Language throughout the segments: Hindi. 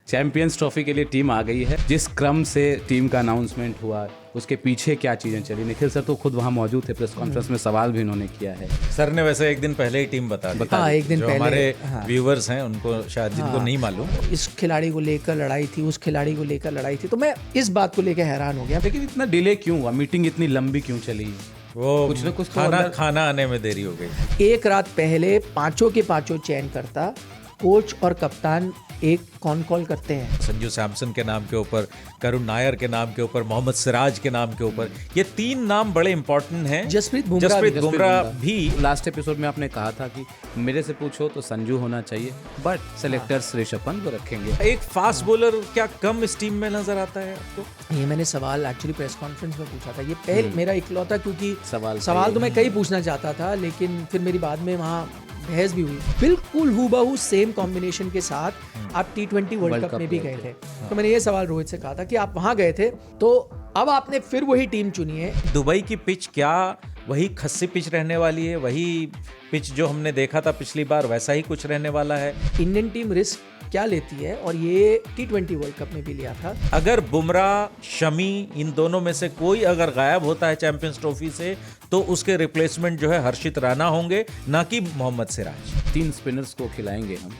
चैंपियंस ट्रॉफी के लिए टीम आ गई है। जिस क्रम से टीम का अनाउंसमेंट हुआ उसके पीछे क्या चीज़ें चली, निखिल सर तो खुद वहाँ मौजूद थे, प्रेस कॉन्फ्रेंस में सवाल भी उन्होंने किया है। सर ने वैसे एक दिन पहले ही टीम बता दी। हाँ, एक दिन जो पहले हमारे व्यूवर्स हैं उनको शायद जिनको नहीं मालूम, इस खिलाड़ी को लेकर लड़ाई थी, उस खिलाड़ी को लेकर लड़ाई थी, तो मैं इस बात को लेकर हैरान हो गया। लेकिन इतना डिले क्यों हुआ, मीटिंग इतनी लंबी क्यों चली? वो कुछ ना कुछ तो खाना आने में देरी हो गई। एक रात पहले पांचों के पांचों चयन करता, कोच और कप्तान एक कॉल करते हैं। संजू सैमसन के नाम के ऊपर, करुण नायर के नाम के ऊपर, मोहम्मद सिराज के नाम के ऊपर, ये तीन नाम बड़े इंपॉर्टेंट हैं। जसप्रीत बुमराह भी। लास्ट एपिसोड में आपने कहा था कि मेरे से पूछो तो संजू होना चाहिए, बट सेलेक्टर्स ऋषभ पंत को रखेंगे। एक फास्ट बॉलर क्या कम इस टीम में नजर आता है आपको? ये मैंने सवाल एक्चुअली प्रेस कॉन्फ्रेंस में पूछा था। ये पहले मेरा इकलौता, क्योंकि सवाल तो मैं कई पूछना चाहता था, लेकिन फिर मेरी बाद में वहाँ बहस भी हुई। बिल्कुल हूबहू सेम कॉम्बिनेशन के साथ आप T20 वर्ल्ड कप में भी गए थे। तो मैंने ये सवाल रोहित से कहा था कि आप वहां गए थे, तो अब आपने फिर वही टीम चुनी है। दुबई की पिच क्या वही खस्सी पिच रहने वाली है? वही पिच जो हमने देखा था पिछली बार वैसा ही कुछ रहने वाला है? इंडियन टीम रिस्क क्या लेती है, और ये T20 वर्ल्ड कप में भी लिया था। अगर बुमराह, शमी, इन दोनों में से कोई अगर गायब होता है चैंपियंस ट्रॉफी से, तो उसके रिप्लेसमेंट जो है हर्षित राणा होंगे, ना कि मोहम्मद सिराज। 3 स्पिनर्स को खिलाएंगे हम,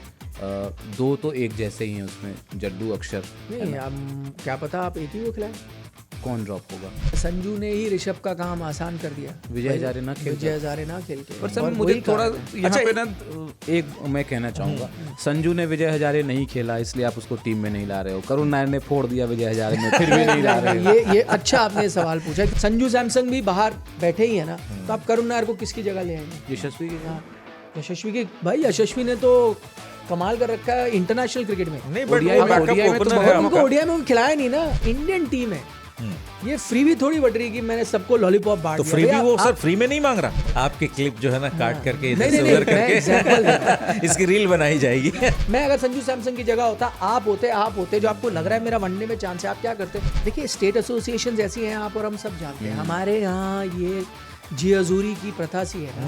2 तो एक जैसे ही हैं उसमें, जड्डू अक्षर। नहीं, क्या पता आप एक ही को खिलाएं। कौन ड्रॉप होगा? संजू ने ही ऋषभ का काम आसान कर दिया। विजय हजारे ना खेल के। पर सर मुझे थोड़ा यहाँ पे ना एक मैं कहना चाहूंगा, संजू ने विजय हजारे नहीं खेला इसलिए आप उसको टीम में नहीं ला रहे हो। करुण नायर ने फोड़ दिया विजय हजारे में, फिर भी नहीं ला रहे हो। ये अच्छा आपने सवाल पूछा। संजू सैमसन भी बाहर बैठे ही है ना, तो आप करुण नायर को किसकी जगह ले आएंगे? यशस्वी के भाई, यशस्वी ने तो कमाल कर रखा है इंटरनेशनल क्रिकेट में। नहीं, उनको ओडीआई में खिलाया नहीं ना। इंडियन टीम है, ये फ्री भी थोड़ी बट रही कि मैंने सबको लॉलीपॉप बांट तो दिया। फ्री भी वो सर फ्री में नहीं मांग रहा। आपके क्लिप जो है ना काट करके इधर से उधर करके इसकी रील बनाई जाएगी। मैं अगर संजू सैमसन की जगह होता, आप होते जो आपको लग रहा है मेरा वनडे में चांस है, आप क्या करते? देखिए, स्टेट एसोसिएशन ऐसी हैं आप और हम सब जानते हैं। हमारे यहाँ ये जी हजूरी की प्रथा सी है ना,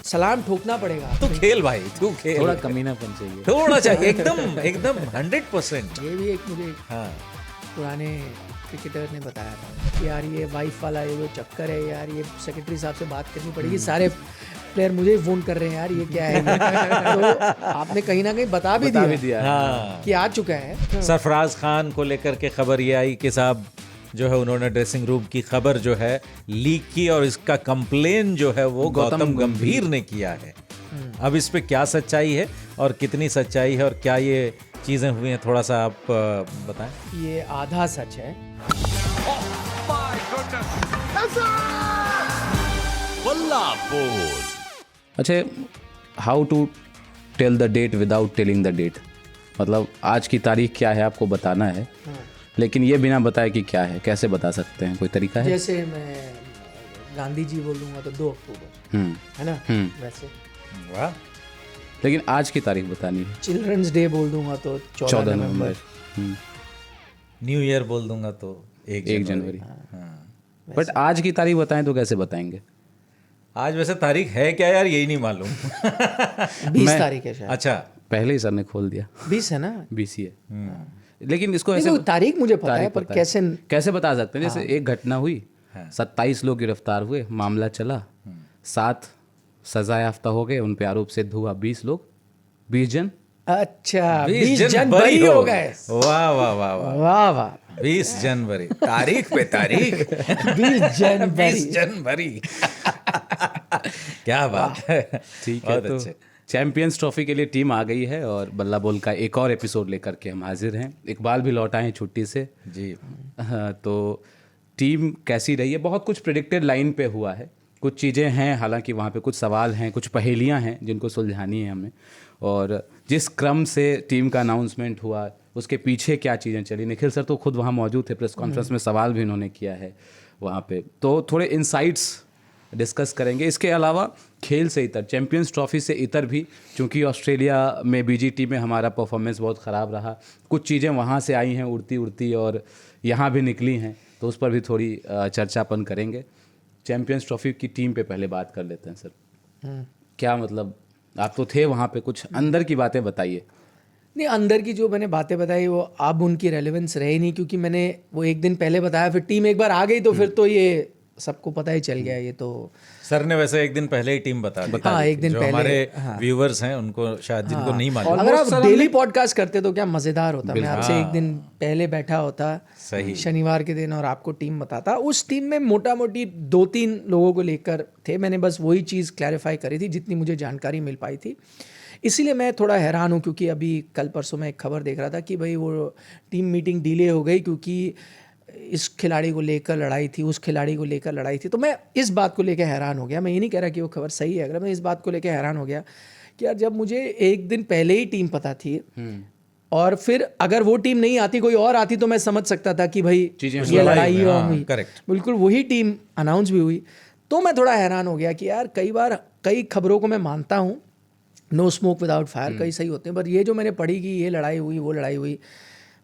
सलाम ठोकना पड़ेगा। तू खेल भाई, तू खेल। थोड़ा कमीनापन चाहिए, थोड़ा चाहिए, एकदम 100%। ये भी एक मुझे पुराने क्रिकेटर ने बताया था कि यार ये वाइफ वाला ये जो चक्कर है यार, ये सेक्रेटरी साहब से बात करनी पड़ेगी। सारे प्लेयर मुझे फोन कर रहे हैं यार, ये क्या है तो आपने कहीं ना कहीं बता भी दिया कि आ चुका है। सरफराज खान को लेकर के खबर ये आई कि साहब जो है उन्होंने ड्रेसिंग रूम की खबर जो है लीक की, और इसका कंप्लेन जो है वो गौतम गंभीर ने किया है। अब इस पे क्या सच्चाई है और कितनी सच्चाई है और क्या ये चीजें हुई हैं, थोड़ा सा आप बताएं। ये आधा सच है। अच्छा, how to tell the date without telling the date, मतलब आज की तारीख क्या है आपको बताना है, लेकिन ये बिना बताए कि क्या है कैसे बता सकते हैं? कोई तरीका है? जैसे मैं गांधी जी बोलूंगा तो 2 अक्टूबर है ना, वैसे। वाह। लेकिन आज की तारीख बतानी है। चिल्ड्रंस डे बोल दूंगा तो 14 नवंबर। न्यू ईयर बोल दूंगा तो 1 जनवरी। बट आज की तारीख बताएं तो कैसे बताएंगे? आज वैसे तारीख है क्या यार, यही नहीं मालूम। 20 तारीख है शायद। अच्छा, पहले ही सर ने खोल दिया। 20 है ना? 20 ही है। लेकिन इसको ऐसे तारीख मुझे पता है, पर कैसे बता सकते हैं? जैसे एक घटना हुई, 27 लोग गिरफ्तार हुए, मामला चला, 7 सजा याफ्ता हो गए, उन पे आरोप सिद्ध हुआ, 20 लोग, 20 जन। अच्छा, 20 जनवरी हो गए। वाह वाह वाह वाह वाह वाह। 20 जनवरी, तारीख पे तारीख। 20 जनवरी। क्या बात है। ठीक है, तो चैंपियंस ट्रॉफी के लिए टीम आ गई है और बल्ला बोल का एक और एपिसोड लेकर के हम हाजिर हैं। इकबाल भी लौट आए हैं छुट्टी से जी। तो टीम कैसी रही है? बहुत कुछ प्रेडिक्टेड लाइन पे हुआ है, कुछ चीज़ें हैं, हालांकि वहाँ पे कुछ सवाल हैं, कुछ पहेलियाँ हैं जिनको सुलझानी है हमें। और जिस क्रम से टीम का अनाउंसमेंट हुआ उसके पीछे क्या चीज़ें चली, निखिल सर तो खुद वहाँ मौजूद थे, प्रेस कॉन्फ्रेंस में सवाल भी उन्होंने किया है वहाँ पे, तो थोड़े इनसाइट्स डिस्कस करेंगे। इसके अलावा खेल से इतर, चैंपियंस ट्रॉफी से इतर भी, चूँकि ऑस्ट्रेलिया में बीजीटी में हमारा परफॉर्मेंस बहुत ख़राब रहा, कुछ चीज़ें वहाँ से आई हैं उड़ती उड़ती और यहाँ भी निकली हैं, तो उस पर भी थोड़ी चर्चापन करेंगे। चैंपियंस ट्रॉफी की टीम पे पहले बात कर लेते हैं सर। क्या मतलब, आप तो थे वहाँ पे, कुछ अंदर की बातें बताइए। नहीं, अंदर की जो मैंने बातें बताई वो अब उनकी रेलेवेंस रही नहीं, क्योंकि मैंने वो एक दिन पहले बताया, फिर टीम एक बार आ गई तो फिर तो ये सबको पता ही चल गया ये तो। सर ने वैसे एक दिन पहले ही टीम बता दी हाँ, थी। एक दिन जो पहले, हमारे व्यूवर्स हैं उनको शायद जिनको नहीं मालूम। अगर आप डेली पॉडकास्ट करते तो क्या मज़ेदार होता, मैं आपसे एक दिन हाँ। पहले बैठा होता सही। शनिवार के दिन और आपको टीम बताता। उस टीम में मोटा मोटी 2-3 लोगों को लेकर थे, मैंने बस वही चीज़ क्लैरिफाई करी थी जितनी मुझे जानकारी मिल पाई थी। इसीलिए मैं थोड़ा हैरान हूँ, क्योंकि अभी कल परसों मैं एक खबर देख रहा था कि भाई वो टीम मीटिंग डिले हो गई क्योंकि इस खिलाड़ी को लेकर लड़ाई थी, उस खिलाड़ी को लेकर लड़ाई थी। तो मैं इस बात को लेकर हैरान हो गया। मैं ये नहीं कह रहा कि वो खबर सही है, अगर मैं इस बात को लेकर हैरान हो गया कि यार जब मुझे एक दिन पहले ही टीम पता थी और फिर अगर वो टीम नहीं आती कोई और आती तो मैं समझ सकता था कि भाई ये लड़ाई हुई। करेक्ट, बिल्कुल वही टीम अनाउंस भी हुई। तो मैं थोड़ा हैरान हो गया कि यार कई बार कई खबरों को मैं मानता हूँ, नो स्मोक विदाउट फायर, कई सही होते हैं, पर ये जो मैंने पढ़ी कि ये लड़ाई हुई वो लड़ाई हुई,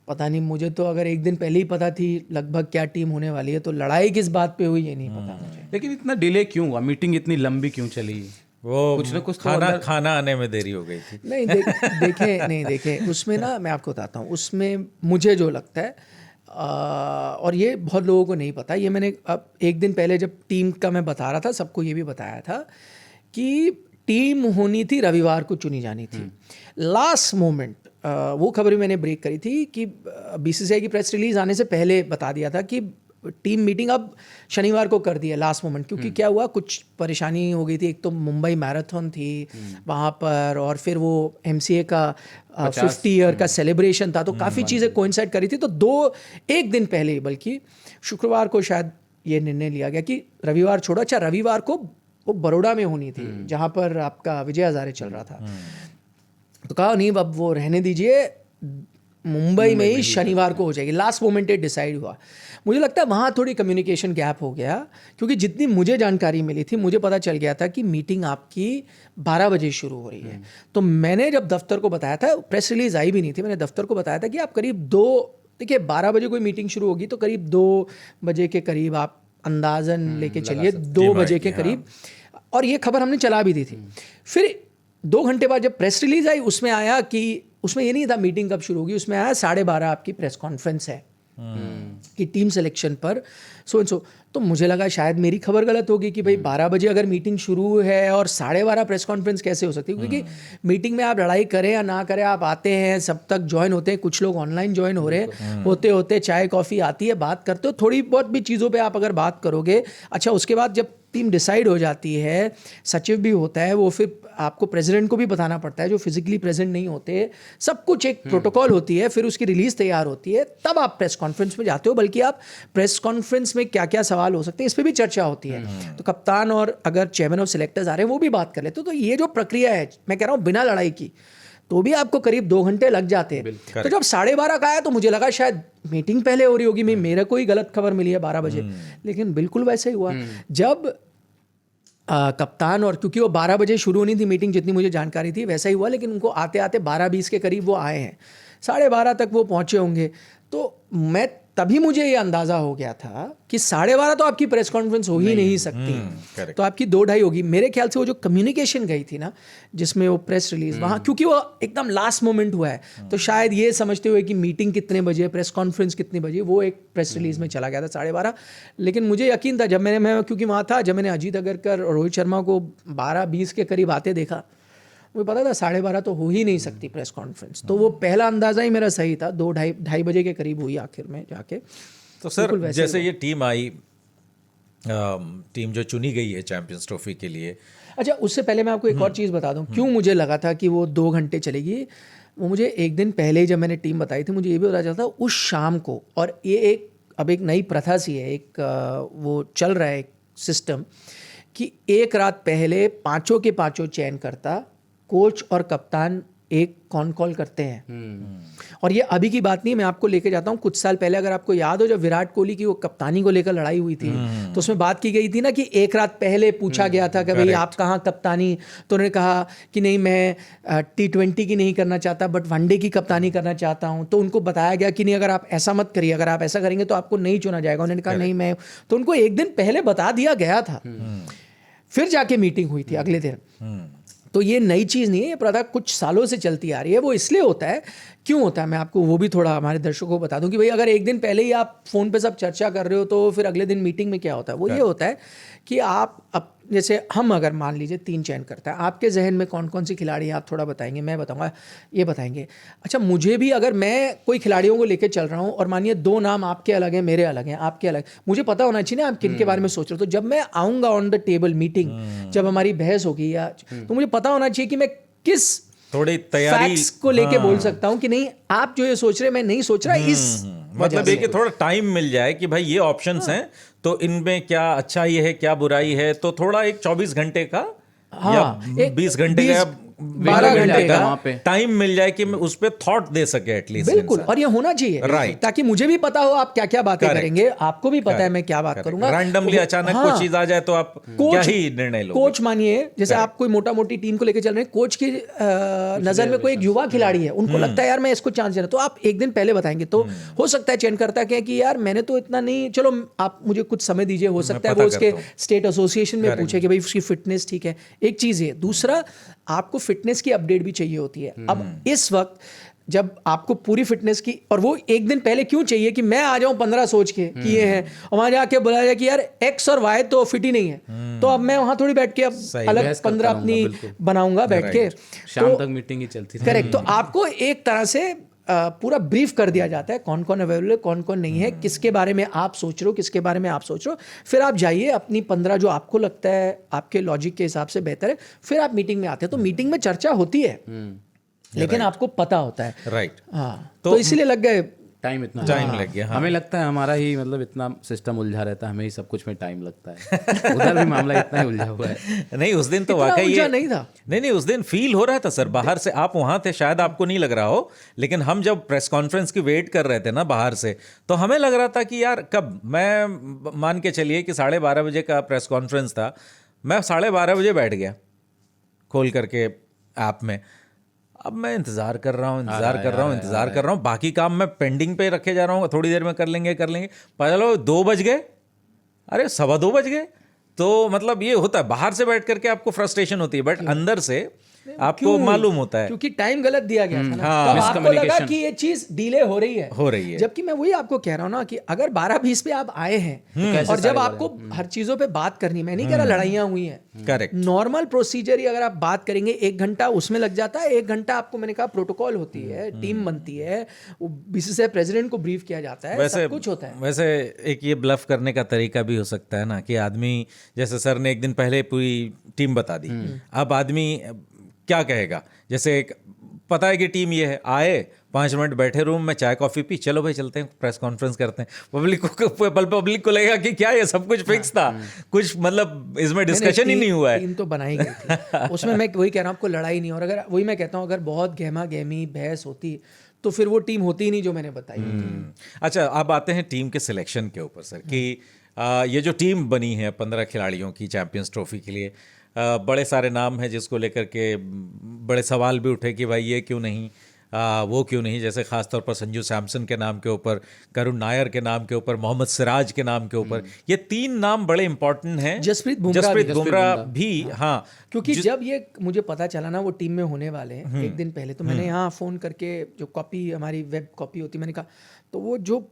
पता नहीं, मुझे तो अगर एक दिन पहले ही पता थी लगभग क्या टीम होने वाली है, तो लड़ाई किस बात पे हुई ये नहीं पता मुझे। लेकिन इतना डिले क्यों हुआ, मीटिंग इतनी लंबी क्यों चली? वो कुछ ना कुछ तो खाना आने में देरी हो गई थी। नहीं देखें उसमें ना, मैं आपको बताता हूँ उसमें मुझे जो लगता है, और ये बहुत लोगों को नहीं पता, ये मैंने अब एक दिन पहले जब टीम का मैं bता रहा था सबको ये भी बताया था कि टीम होनी थी रविवार को, चुनी जानी थी लास्ट मोमेंट। वो खबर भी मैंने ब्रेक करी थी कि बीसीसीआई की प्रेस रिलीज आने से पहले बता दिया था कि टीम मीटिंग अब शनिवार को कर दी है लास्ट मोमेंट, क्योंकि क्या हुआ, कुछ परेशानी हो गई थी। एक तो मुंबई मैराथन थी वहाँ पर, और फिर वो एमसीए का 50 ईयर का सेलिब्रेशन था, तो काफ़ी चीज़ें कोइंसाइड करी थी। तो एक दिन पहले ही, बल्कि शुक्रवार को शायद ये निर्णय लिया गया कि रविवार छोड़ो। अच्छा, रविवार को वो बड़ौदा में होनी थी जहाँ पर आपका विजय हजारे चल रहा था, तो कहा नहीं अब वो रहने दीजिए, मुंबई में ही शनिवार को हो जाएगी। लास्ट मोमेंट ये डिसाइड हुआ। मुझे लगता है वहाँ थोड़ी कम्युनिकेशन गैप हो गया, क्योंकि जितनी मुझे जानकारी मिली थी, मुझे पता चल गया था कि मीटिंग आपकी 12 बजे शुरू हो रही है। तो मैंने जब दफ्तर को बताया था, प्रेस रिलीज आई भी नहीं थी, मैंने दफ्तर को बताया था कि आप करीब 12 बजे कोई मीटिंग शुरू होगी तो करीब 2 बजे के करीब आप अंदाजन लेके चलिए, 2 बजे के करीब। और ये खबर हमने चला भी दी थी। फिर 2 घंटे बाद जब प्रेस रिलीज आई, उसमें आया कि उसमें ये नहीं था मीटिंग कब शुरू होगी, उसमें आया 12:30 आपकी प्रेस कॉन्फ्रेंस है कि टीम सिलेक्शन पर सो एंड सो। तो मुझे लगा शायद मेरी खबर गलत होगी कि भाई 12 बजे अगर मीटिंग शुरू है और 12:30 प्रेस कॉन्फ्रेंस कैसे हो सकती है, क्योंकि मीटिंग में आप लड़ाई करें या ना करें, आप आते हैं, सब तक ज्वाइन होते हैं, कुछ लोग ऑनलाइन ज्वाइन हो रहे हैं, होते चाय कॉफ़ी आती है, बात करते हो, थोड़ी बहुत भी चीज़ों पे आप अगर बात करोगे। अच्छा, उसके बाद जब टीम डिसाइड हो जाती है, सचिव भी होता है, वो फिर आपको प्रेसिडेंट को भी बताना पड़ता है जो फिजिकली प्रेजेंट नहीं होते, सब कुछ एक प्रोटोकॉल होती है, फिर उसकी रिलीज तैयार होती है, तब आप प्रेस कॉन्फ्रेंस में जाते हो। बल्कि आप प्रेस कॉन्फ्रेंस में क्या क्या सवाल हो सकते हैं इस पर भी चर्चा होती है। तो कप्तान और अगर चेयरमैन ऑफ सिलेक्टर्स आ रहे हैं वो भी बात कर लेते हो। तो ये जो प्रक्रिया है, मैं कह रहा हूँ बिना लड़ाई की, तो भी आपको करीब 2 घंटे लग जाते हैं। तो जब 12:30 का आया तो मुझे लगा शायद मीटिंग पहले हो रही होगी, मेरे को ही गलत खबर मिली है 12 बजे, लेकिन बिल्कुल वैसे ही हुआ। जब कप्तान, और क्योंकि वो 12 बजे शुरू होनी थी मीटिंग, जितनी मुझे जानकारी थी वैसा ही हुआ, लेकिन उनको आते आते 12:20 के करीब वो आए हैं, 12:30 तक वो पहुंचे होंगे। तो मैं तभी मुझे ये अंदाज़ा हो गया था कि 12:30 तो आपकी प्रेस कॉन्फ्रेंस हो ही नहीं सकती, तो आपकी 2-2:30 होगी। मेरे ख्याल से वो जो कम्युनिकेशन गई थी ना, जिसमें वो प्रेस रिलीज वहाँ, क्योंकि वो एकदम लास्ट मोमेंट हुआ है, तो शायद ये समझते हुए कि मीटिंग कितने बजे, प्रेस कॉन्फ्रेंस कितने बजे, वो एक प्रेस रिलीज में चला गया था 12:30। लेकिन मुझे यकीन था जब मैं क्योंकि वहाँ था, जब मैंने अजीत अगरकर और रोहित शर्मा को 12:20 के करीब आते देखा, मुझे पता था 12:30 तो हो ही नहीं सकती प्रेस कॉन्फ्रेंस। तो वो पहला अंदाज़ा ही मेरा सही था, 2-2:30 बजे के करीब हुई आखिर में जाके। तो सर जैसे ये टीम आई, टीम जो चुनी गई है चैंपियंस ट्रॉफी के लिए। अच्छा, उससे पहले मैं आपको एक और चीज़ बता दूं, क्यों मुझे लगा था कि वो 2 घंटे चलेगी। वो मुझे एक दिन पहले जब मैंने टीम बताई थी, मुझे ये भी पता चला था उस शाम को, और ये अब एक नई प्रथा सी है, एक वो चल रहा है एक सिस्टम कि एक रात पहले 5 के 5 चयन करता, कोच और कप्तान एक कॉल करते हैं। और ये अभी की बात नहीं, मैं आपको लेके जाता हूँ कुछ साल पहले। अगर आपको याद हो, जब विराट कोहली की वो कप्तानी को लेकर लड़ाई हुई थी, तो उसमें बात की गई थी ना कि एक रात पहले पूछा गया था कि भाई आप कहाँ कप्तानी, तो उन्होंने कहा कि नहीं मैं T20 की नहीं करना चाहता, बट वनडे की कप्तानी करना चाहता हूँ। तो उनको बताया गया कि नहीं, अगर आप ऐसा मत करिए, अगर आप ऐसा करेंगे तो आपको नहीं चुना जाएगा। उन्होंने कहा नहीं मैं, तो उनको एक दिन पहले बता दिया गया था। फिर जाके मीटिंग हुई थी अगले दिन। तो ये नई चीज़ नहीं है, ये प्रथा कुछ सालों से चलती आ रही है। वो इसलिए होता है, क्यों होता है मैं आपको वो भी थोड़ा हमारे दर्शकों को बता दूं कि भाई अगर एक दिन पहले ही आप फ़ोन पे सब चर्चा कर रहे हो तो फिर अगले दिन मीटिंग में क्या होता है, वो ये होता है कि आप अब जैसे हम अगर मान लीजिए 3 चयन करता है, आपके जहन में कौन कौन सी खिलाड़ी हैं आप थोड़ा बताएंगे, मैं बताऊंगा, ये बताएंगे। अच्छा, मुझे भी अगर मैं कोई खिलाड़ियों को लेकर चल रहा हूँ और मानिए 2 नाम आपके अलग हैं, मेरे अलग हैं, आपके अलग, मुझे पता होना चाहिए ना आप किन के बारे में सोच रहे हो। तो जब मैं आऊँगा ऑन द टेबल मीटिंग, जब हमारी बहस होगी या तो मुझे पता होना चाहिए कि मैं किस थोड़ी तैयारी फैक्ट्स को लेके बोल सकता हूँ कि नहीं आप जो ये सोच रहे हैं मैं नहीं सोच रहा, इस मतलब ये कि थोड़ा टाइम मिल जाए कि भाई ये ऑप्शंस हैं तो इनमें क्या अच्छाई है क्या बुराई है, तो थोड़ा एक 24 घंटे का या 20 घंटे का 12 घंटे का वहाँ पे टाइम मिल जाए कि मैं उस पर थॉट दे सके एटलीस्ट। बिल्कुल, और ये होना चाहिए Right. ताकि मुझे भी पता हो आप क्या क्या बातें Correct. करेंगे, आपको भी पता है मैं क्या बात करूंगा। रैंडमली अचानक हाँ, कोई चीज आ जाए तो आप क्या ही निर्णय लो। कोच मानिए जैसे आप कोई मोटा मोटी टीम को लेकर चल रहे हैं, कोच की नजर में कोई एक युवा खिलाड़ी है, उनको लगता है यार मैं इसको चांस देना, तो आप एक दिन पहले बताएंगे तो हो सकता है चयन करता है कि यार मैंने तो इतना नहीं, चलो आप मुझे कुछ समय दीजिए, हो सकता है वो उसके स्टेट एसोसिएशन में पूछे कि भाई उसकी फिटनेस ठीक है, एक चीज है। दूसरा, आपको फिटनेस की अपडेट भी चाहिए होती है। अब इस वक्त जब आपको पूरी फिटनेस की, और वो एक दिन पहले क्यों चाहिए कि मैं आ जाऊं 15 सोच के कि ये है, और वहां जाके बोला जाए कि यार एक्स और वाई तो फिट ही नहीं है, तो अब मैं वहां थोड़ी बैठ के अब अलग 15 अपनी बनाऊंगा बैठ के, शाम तक मीटिंग ही चलती थी। करेक्ट। तो आपको एक तरह से पूरा ब्रीफ कर दिया जाता है कौन कौन अवेलेबल है, कौन कौन नहीं है, किसके बारे में आप सोच रहे हो, किसके बारे में आप सोच रहे हो, फिर आप जाइए अपनी 15 जो आपको लगता है आपके लॉजिक के हिसाब से बेहतर है, फिर आप मीटिंग में आते हैं। तो मीटिंग में चर्चा होती है लेकिन आपको पता होता है। राइट। हाँ, तो इसीलिए लग गए टाइम इतना लग गया। हमें लगता है हमारा ही मतलब इतना सिस्टम उलझा रहता है, हमें ही सब कुछ में टाइम लगता है। उधर भी मामला इतना ही उलझा हुआ है। नहीं उस दिन तो वाकई उलझा नहीं था। नहीं उस दिन फील हो रहा था सर, बाहर से आप वहां थे शायद आपको नहीं लग रहा हो, लेकिन हम जब प्रेस कॉन्फ्रेंस की वेट कर रहे थे ना बाहर से, तो हमें लग रहा था कि यार कब, मैं मान के चलिए कि 12:30 बजे का प्रेस कॉन्फ्रेंस था, मैं 12:30 बजे बैठ गया खोल करके ऐप में। अब मैं इंतजार कर रहा हूँ, बाकी काम मैं पेंडिंग पे रखे जा रहा हूँ, थोड़ी देर में कर लेंगे पता चलो 2 बज गए, अरे 2:15 बज गए। तो मतलब ये होता है, बाहर से बैठ करके आपको फ्रस्ट्रेशन होती है, बट अंदर से आपको मालूम होता है क्योंकि टाइम गलत दिया गया था ना, हाँ, तो आपको लगा कि ये चीज डिले हो रही है। जबकि मैं वही आपको कह रहा हूँ ना कि अगर 12:20 पे आप आए हैं और जब आपको हर चीजों पे बात करनी, मैं नहीं कह रहा लड़ाइयाँ हुई हैं, करेक्ट, नॉर्मल प्रोसीजर ही अगर आप बात करेंगे 1 घंटा उसमें लग जाता है। 1 घंटा आपको, मैंने कहा प्रोटोकॉल होती है, टीम बनती है, बीसीसीआई प्रेसिडेंट को ब्रीफ किया जाता है, सब कुछ होता है। वैसे एक ये ब्लफ करने का तरीका भी हो सकता है ना कि आदमी, जैसे सर ने एक दिन पहले पूरी टीम बता दी, अब आदमी क्या कहेगा, जैसे एक पता है कि टीम ये है, आए 5 मिनट बैठे रूम में, चाय कॉफी पी, चलो भाई चलते हैं प्रेस कॉन्फ्रेंस करते हैं। पब्लिक को लगेगा कि क्या ये सब कुछ फिक्स था, कुछ मतलब इसमें डिस्कशन ही नहीं हुआ है। टीम तो बनाई गई थी उसमें, मैं वही कह रहा हूँ आपको लड़ाई नहीं, और अगर वही मैं कहता हूँ अगर बहुत गहमा गहमी बहस होती तो फिर वो टीम होती ही नहीं जो मैंने बताई। अच्छा, अब आते हैं टीम के सिलेक्शन के ऊपर सर, कि ये जो टीम बनी है 15 खिलाड़ियों की चैंपियंस ट्रॉफी के लिए, बड़े सारे नाम हैं जिसको लेकर के बड़े सवाल भी उठे कि भाई ये क्यों नहीं, वो क्यों नहीं, जैसे खासतौर पर संजू सैमसन के नाम के ऊपर, करुण नायर के नाम के ऊपर, मोहम्मद सिराज के नाम के ऊपर, ये 3 नाम बड़े इंपॉर्टेंट हैं। जसप्रीत बुमराह भी, हाँ, क्योंकि जब ये मुझे पता चला ना वो टीम में होने वाले हैं 1 दिन पहले, तो मैंने यहाँ फ़ोन करके, जो कॉपी हमारी वेब कॉपी होती, मैंने कहा, तो वो जो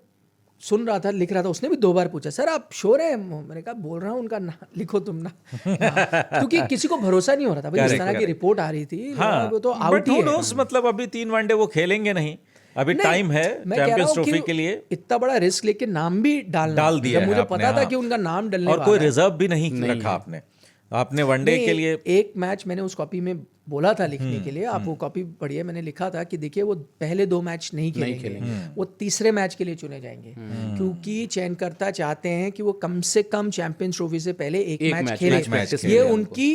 सुन रहा था, लिख रहा था, उसने भी 2 बार पूछा, सर आप श्योर हैं? मैंने कहा बोल रहा हूँ उनका नाम लिखो तुम ना। क्योंकि किसी को भरोसा नहीं हो रहा था भाई, इस तरह की रिपोर्ट आ रही थी। हाँ, वो तो आउट ही है। मतलब अभी 3 वनडे वो खेलेंगे नहीं, अभी टाइम है चैंपियंस ट्रॉफी के लिए। इतना बड़ा रिस्क लेके नाम भी डाल दिया, मुझे पता था कि उनका नाम डलने वाला है, और कोई रिजर्व भी नहीं रखा आपने वनडे के लिए। एक मैच मैंने उस कॉपी में बोला था लिखने के लिए, आप वो कॉपी पढ़िए, मैंने लिखा था कि देखिए वो पहले 2 मैच नहीं खेलेंगे, वो तीसरे मैच के लिए चुने जाएंगे, क्योंकि चयनकर्ता चाहते हैं कि वो कम से कम चैंपियंस ट्रॉफी से पहले एक मैच खेले, ये उनकी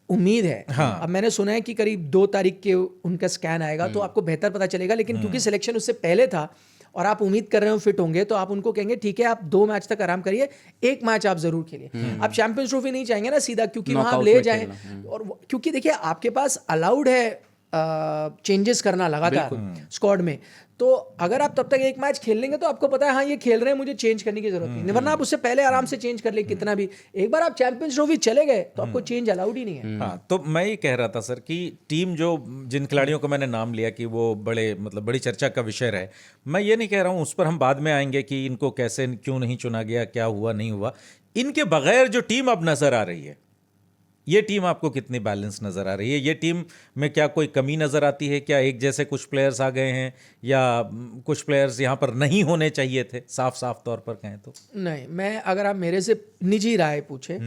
उम्मीद है। हाँ। अब मैंने सुना है कि करीब 2 तारीख के उनका स्कैन आएगा, तो आपको बेहतर पता चलेगा, लेकिन क्योंकि सिलेक्शन उससे पहले था और आप उम्मीद कर रहे हो फिट होंगे, तो आप उनको कहेंगे ठीक है आप 2 मैच तक आराम करिए, 1 मैच आप जरूर खेलिए। आप चैंपियंस ट्रॉफी नहीं चाहेंगे ना सीधा, क्योंकि वहां आप ले जाएं, और क्योंकि देखिए आपके पास अलाउड है चेंजेस करना लगातार स्क्वाड में, तो अगर आप तब तक एक मैच खेल लेंगे तो आपको पता है हाँ ये खेल रहे हैं, मुझे चेंज करने की जरूरत नहीं, वरना आप उससे पहले आराम से चेंज कर ले कितना भी। एक बार आप चैंपियंस ट्रॉफी चले गए तो आपको चेंज अलाउड ही नहीं है। हाँ, तो मैं ये कह रहा था सर कि टीम जो जिन खिलाड़ियों को मैंने नाम लिया कि वो बड़े मतलब बड़ी चर्चा का विषय रहे, मैं ये नहीं कह रहा हूँ, उस पर हम बाद में आएंगे कि इनको कैसे क्यों नहीं चुना गया, क्या हुआ नहीं हुआ। इनके बगैर जो टीम अब नजर आ रही है, ये टीम आपको कितनी बैलेंस नजर आ रही है? ये टीम में क्या कोई कमी नजर आती है? क्या एक जैसे कुछ प्लेयर्स आ गए हैं या कुछ प्लेयर्स यहाँ पर नहीं होने चाहिए थे, साफ साफ तौर पर कहें तो? नहीं, मैं अगर आप मेरे से निजी राय पूछे,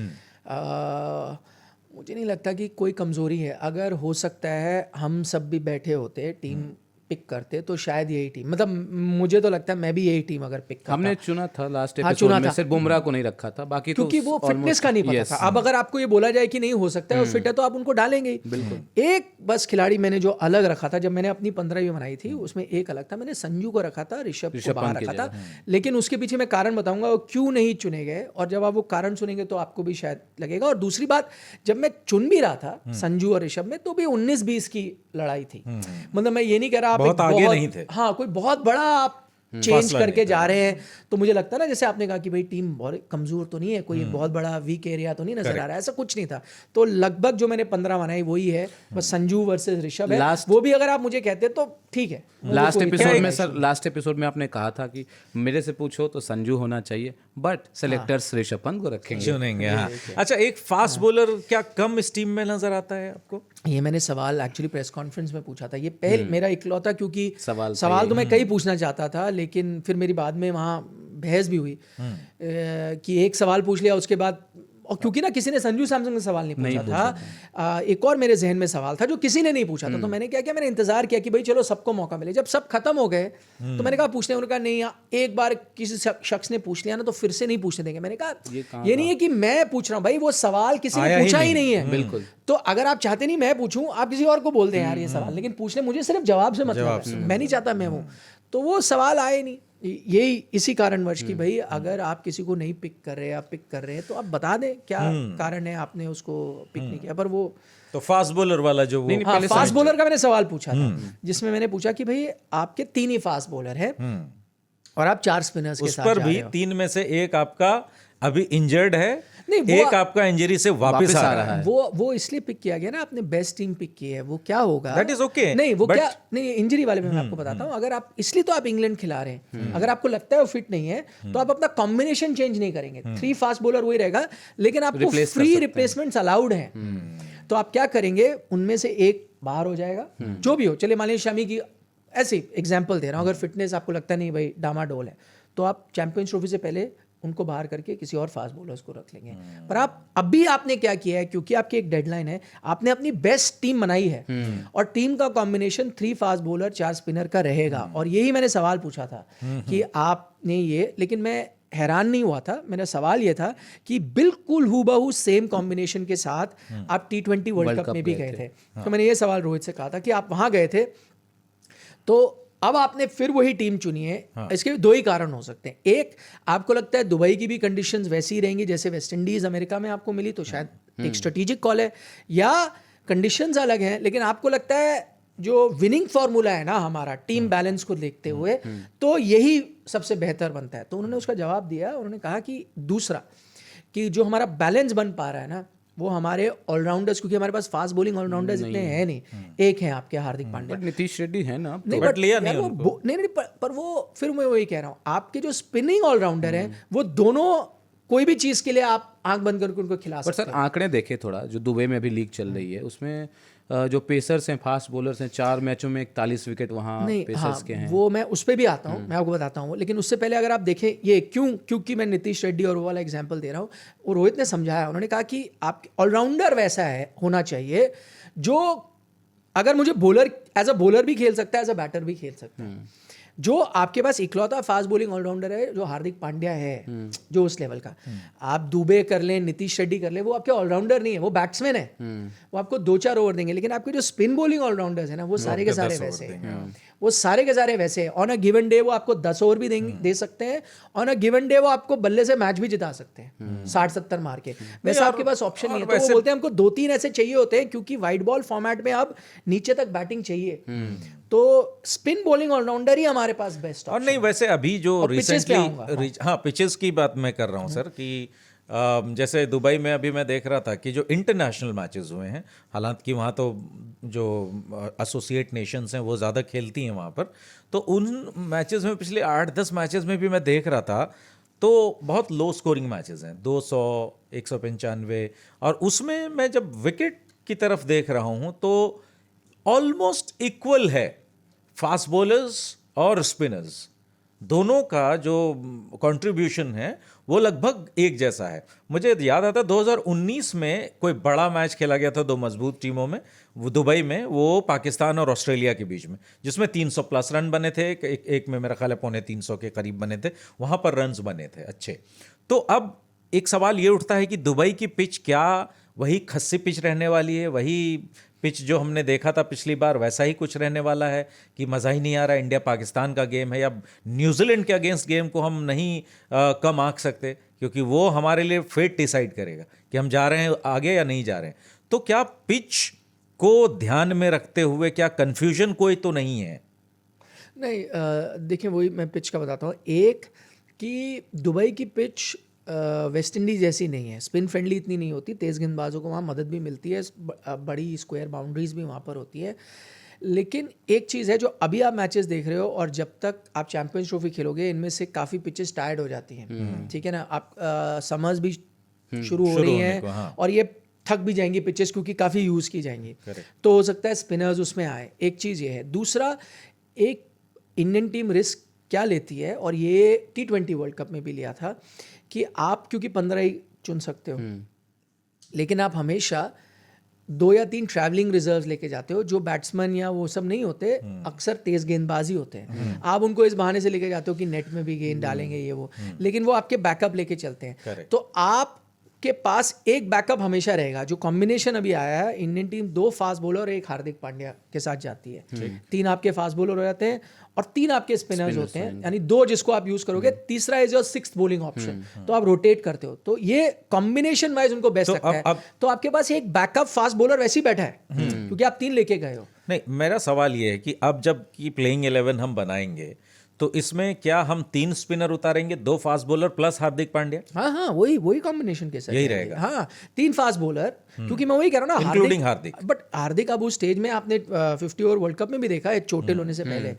मुझे नहीं लगता कि कोई कमज़ोरी है। अगर हो सकता है हम सब भी बैठे होते, टीम पिक करते, तो शायद यही टीम, मतलब मुझे तो लगता है मैं भी यही टीम अगर पिक करता। हमने चुना था लास्ट हाँ, एपिसोड चुना में, था। सिर्फ बुमराह को नहीं रखा था, बाकी तो क्योंकि वो फिटनेस का नहीं पता था। अब अगर आपको ये बोला जाए कि नहीं हो सकता है और फिट है तो आप उनको डालेंगे ही। बिल्कुल। एक बस खिलाड़ी मैंने जो अलग रखा था, जब मैंने अपनी 15वीं बनाई थी उसमें एक अलग था, मैंने संजू को रखा था, ऋषभ को बाहर रखा था, लेकिन उसके पीछे मैं कारण बताऊंगा वो क्यों नहीं चुने गए, और जब आप वो कारण सुनेंगे तो आपको भी शायद लगेगा। और दूसरी बात, जब मैं चुन भी रहा था संजू और ऋषभ में, तो भी 19-20 की लड़ाई थी। मतलब मैं ये नहीं कह रहा आप बहुत आगे नहीं थे। हाँ, कोई बहुत बड़ा आप चेंज करके जा रहे हैं, तो मुझे लगता है ना, जैसे आपने कहा कि भाई टीम बहुत कमजोर तो नहीं है, कोई बहुत बड़ा वीक एरिया तो नहीं नजर आ रहा है, ऐसा कुछ नहीं था। तो लगभग जो मैंने 15 बनाई वही है, बस संजू वर्सेस ऋषभ है। वो भी अगर आप मुझे कहते तो ठीक है। लास्ट एपिसोड में सर, लास्ट एपिसोड में आपने कहा था कि मेरे से पूछो तो संजू होना चाहिए, बट सेलेक्टर्स ऋषभ पंत को रखेंगे, चुनेंगे। हाँ। अच्छा, एक फास्ट बॉलर क्या कम इस टीम में नजर आता है आपको? ये मैंने सवाल एक्चुअली प्रेस कॉन्फ्रेंस में पूछा था, ये पहले मेरा इकलौता, क्योंकि सवाल तो मैं कई पूछना चाहता था, लेकिन फिर मेरी बाद में वहाँ बहस भी हुई कि एक सवाल पूछ लिया उसके बाद, और क्योंकि ना किसी ने संजू सैमसन का सवाल नहीं पूछा था, एक और मेरे जहन में सवाल था जो किसी ने नहीं पूछा था, तो मैंने क्या किया, मैंने इंतजार किया कि भाई चलो सबको मौका मिले। जब सब खत्म हो गए तो मैंने कहा पूछने, उन्होंने कहा नहीं, एक बार किसी शख्स ने पूछ लिया ना तो फिर से नहीं पूछने देंगे। मैंने कहा ये नहीं है कि मैं पूछ रहा हूँ भाई, वो सवाल किसी ने पूछा ही नहीं है। बिल्कुल। तो अगर आप चाहते नहीं मैं पूछूं, आप किसी और को बोल दें यार ये सवाल, लेकिन पूछने मुझे सिर्फ जवाब से मतलब है, मैं नहीं चाहता मैं हूँ, तो वो सवाल आए नहीं। यही इसी कारणवश कि भाई अगर आप किसी को नहीं पिक कर रहे, आप पिक कर रहे हैं तो आप बता दें क्या कारण है आपने उसको पिक नहीं किया। पर वो तो फास्ट बॉलर वाला जो वो, हाँ, फास्ट बॉलर का मैंने सवाल पूछा था, जिसमें मैंने पूछा कि भाई आपके 3 ही फास्ट बॉलर हैं और आप 4 स्पिनर्स के साथ उस पर भी 3 में से एक आपका अभी इंजर्ड है, एक आपका इंजरी से वापस आ रहा है। वो इसलिए पिक किया गया ना, आपने बेस्ट टीम पिक की है, वो क्या होगा दैट इज ओके। नहीं वो क्या नहीं, इंजरी वाले में मैं आपको बताता हूँ। अगर आप इसलिए तो आप इंग्लैंड खिला रहे हैं, अगर आपको लगता है वो फिट नहीं है तो आप अपना कॉम्बिनेशन चेंज नहीं करेंगे, 3 फास्ट बॉलर वही रहेगा, लेकिन आपको फ्री रिप्लेसमेंट्स अलाउड हैं। तो आप क्या करेंगे, उनमें से एक बाहर हो जाएगा, जो भी हो, चले मान लीजिए शमी की, ऐसे एग्जाम्पल दे रहा हूँ, अगर फिटनेस आपको लगता नहीं भाई डामाडोल है, तो आप चैंपियंस ट्रॉफी से पहले उनको बाहर करके किसी और फास्ट बॉलर्स को रख लेंगे। पर आप अभी आपने क्या किया है, क्योंकि आपकी एक डेडलाइन है, आपने अपनी बेस्ट टीम बनाई है और टीम का कॉम्बिनेशन 3 फास्ट बॉलर 4 स्पिनर का रहेगा। और यही मैंने सवाल पूछा था कि आपने ये, लेकिन मैं हैरान नहीं हुआ था, मेरा सवाल ये था कि बिल्कुल हूबहू सेम कॉम्बिनेशन के साथ आप T20 वर्ल्ड कप में भी गए थे। तो मैंने ये सवाल रोहित से कहा था कि आप वहाँ गए थे, तो अब आपने फिर वही टीम चुनी है। इसके 2 ही कारण हो सकते हैं। एक, आपको लगता है दुबई की भी कंडीशंस वैसी ही रहेंगी जैसे वेस्ट इंडीज अमेरिका में आपको मिली, तो शायद एक स्ट्रेटेजिक कॉल है, या कंडीशंस अलग हैं, लेकिन आपको लगता है जो विनिंग फॉर्मूला है ना हमारा, टीम बैलेंस को देखते हुए, तो यही सबसे बेहतर बनता है। तो उन्होंने उसका जवाब दिया, उन्होंने कहा कि दूसरा, कि जो हमारा बैलेंस बन पा रहा है ना, वो हमारे ऑलराउंडर्स, क्योंकि हमारे पास फास्ट बॉलिंग ऑलराउंडर्स इतने हैं नहीं, एक हैं आपके हार्दिक पांड्या, नीतीश रेड्डी है ना, नहीं बट लिया नहीं उनको। नहीं पर वो, फिर मैं वही कह रहा हूँ, आपके जो स्पिनिंग ऑलराउंडर हैं वो दोनों, कोई भी चीज के लिए आप आंख बंद करके उनको खिला सकते हैं। पर सर आंकड़े देखे थोड़ा, जो दुबई में अभी लीग चल रही है उसमें जो पेसर्स हैं, फास्ट बॉलर्स हैं, 4 मैचों में 41 विकेट वहाँ पेसर्स के हैं। वो मैं उस पर भी आता हूँ, मैं आपको बताता हूँ, लेकिन उससे पहले अगर आप देखें ये क्योंकि मैं नीतीश रेड्डी और वो वाला एग्जांपल दे रहा हूँ, वो रोहित ने समझाया, उन्होंने कहा कि आप ऑलराउंडर वैसा है होना चाहिए जो अगर मुझे बॉलर, एज अ बॉलर भी खेल सकता है, एज अ बैटर भी खेल सकता है। जो आपके पास इकलौता फास्ट बॉलिंग ऑलराउंडर है जो हार्दिक पांड्या है, जो उस लेवल का, आप दुबे कर लें, नीतीश रेड्डी कर लें, वो आपके ऑलराउंडर नहीं है, वो बैट्समैन है, वो आपको 2-4 ओवर देंगे। लेकिन आपके जो स्पिन बॉलिंग ऑलराउंडर्स है ना, वो सारे के सारे वैसे हैं, वो सारे के सारे वैसे हैं। ऑन अ गिवन डे वो आपको 10 ओवर भी दे सकते हैं, ऑन अ गिवन डे वो आपको बल्ले से मैच भी जिता सकते हैं 60-70 मार के। वैसे आपके पास ऑप्शन नहीं है, तो वो बोलते हैं हमको 2-3 ऐसे चाहिए होते हैं, क्योंकि वाइड बॉल फॉर्मेट में अब नीचे तक बैटिंग चाहिए। तो स्पिन बॉलिंग ऑलराउंडर ही हमारे पास बेस्ट और नहीं वैसे अभी जो और pitches पे आऊंगा, रिसेंटली हाँ पिचेस की बात मैं कर रहा हूँ सर कि जैसे दुबई में अभी मैं देख रहा था कि जो इंटरनेशनल मैचेस हुए हैं, हालांकि वहाँ तो जो एसोसिएट नेशंस हैं वो ज़्यादा खेलती हैं वहाँ पर, तो उन मैचेस में पिछले 8-10 मैचेस में भी मैं देख रहा था तो बहुत लो स्कोरिंग मैचेस हैं, 200, 195, और उसमें मैं जब विकेट की तरफ देख रहा हूँ तो ऑलमोस्ट इक्वल है फास्ट बॉलर्स और स्पिनर्स, दोनों का जो कंट्रीब्यूशन है वो लगभग एक जैसा है। मुझे याद आता 2019 में कोई बड़ा मैच खेला गया था दो मजबूत टीमों में, वो दुबई में, वो पाकिस्तान और ऑस्ट्रेलिया के बीच में, जिसमें 300 प्लस रन बने थे, एक में मेरा ख्याल है 250 के करीब बने थे, वहाँ पर रन्स बने थे अच्छे। तो अब एक सवाल ये उठता है कि दुबई की पिच क्या वही खस्सी पिच रहने वाली है, वही पिच जो हमने देखा था पिछली बार वैसा ही कुछ रहने वाला है कि मज़ा ही नहीं आ रहा, इंडिया पाकिस्तान का गेम है, या न्यूजीलैंड के अगेंस्ट गेम को हम नहीं कम आंक सकते क्योंकि वो हमारे लिए फेट डिसाइड करेगा कि हम जा रहे हैं आगे या नहीं जा रहे हैं। तो क्या पिच को ध्यान में रखते हुए क्या कन्फ्यूजन कोई तो नहीं है? नहीं, देखिए वही मैं पिच का बताता हूँ। एक कि दुबई की पिच वेस्ट इंडीज़ जैसी नहीं है, स्पिन फ्रेंडली इतनी नहीं होती, तेज़ गेंदबाजों को वहाँ मदद भी मिलती है, बड़ी स्क्वायर बाउंड्रीज भी वहाँ पर होती है। लेकिन एक चीज़ है जो अभी आप मैचेस देख रहे हो और जब तक आप चैंपियंस ट्रॉफी खेलोगे इनमें से काफ़ी पिचेस टायर्ड हो जाती हैं, ठीक है ना। आप समर्स भी शुरू हो रही हैं हाँ। और ये थक भी जाएंगी पिचेस क्योंकि काफ़ी यूज़ की जाएंगी, तो हो सकता है स्पिनर्स उसमें आए। एक चीज़ ये है। दूसरा, एक इंडियन टीम रिस्क क्या लेती है, और ये T20 वर्ल्ड कप में भी लिया था, कि आप क्योंकि 15 ही चुन सकते हो, लेकिन आप हमेशा 2 या 3 ट्रैवलिंग रिजर्व्स लेके जाते हो जो बैट्समैन या वो सब नहीं होते, अक्सर तेज गेंदबाजी होते हैं। आप उनको इस बहाने से लेके जाते हो कि नेट में भी गेंद डालेंगे ये वो, लेकिन वो आपके बैकअप लेके चलते हैं। तो आपके पास एक बैकअप हमेशा रहेगा। जो कॉम्बिनेशन अभी आया है, इंडियन टीम 2 फास्ट बॉलर और 1 हार्दिक पांड्या के साथ जाती है, 3 आपके फास्ट बॉलर हो जाते हैं और 3 आपके स्पिनर्स होते हैं, यानी 2 जिसको आप यूज करोगे, तीसरा is your 6th bowling option, तो आप रोटेट करते हो। तो ये कॉम्बिनेशन वाइज उनको बेस्ट लगता है। तो आपके पास एक बैकअप फास्ट बॉलर वैसे ही बैठा है क्योंकि आप 3 लेके गए हो। नहीं, मेरा सवाल ये है कि अब जब की प्लेइंग 11 हम बनाएंगे तो इसमें क्या हम 3 स्पिनर उतारेंगे, 2 fast bowler plus Hardik Pandya? हाँ, वही कॉम्बिनेशन के साथ यही रहेगा। हाँ, 3 फास्ट बॉलर, क्योंकि मैं वही कह रहा हूँ ना, इंक्लूडिंग हार्दिक। बट हार्दिक अब उस स्टेज में आपने 50 ओवर वर्ल्ड कप में भी देखा है चोटिल होने से पहले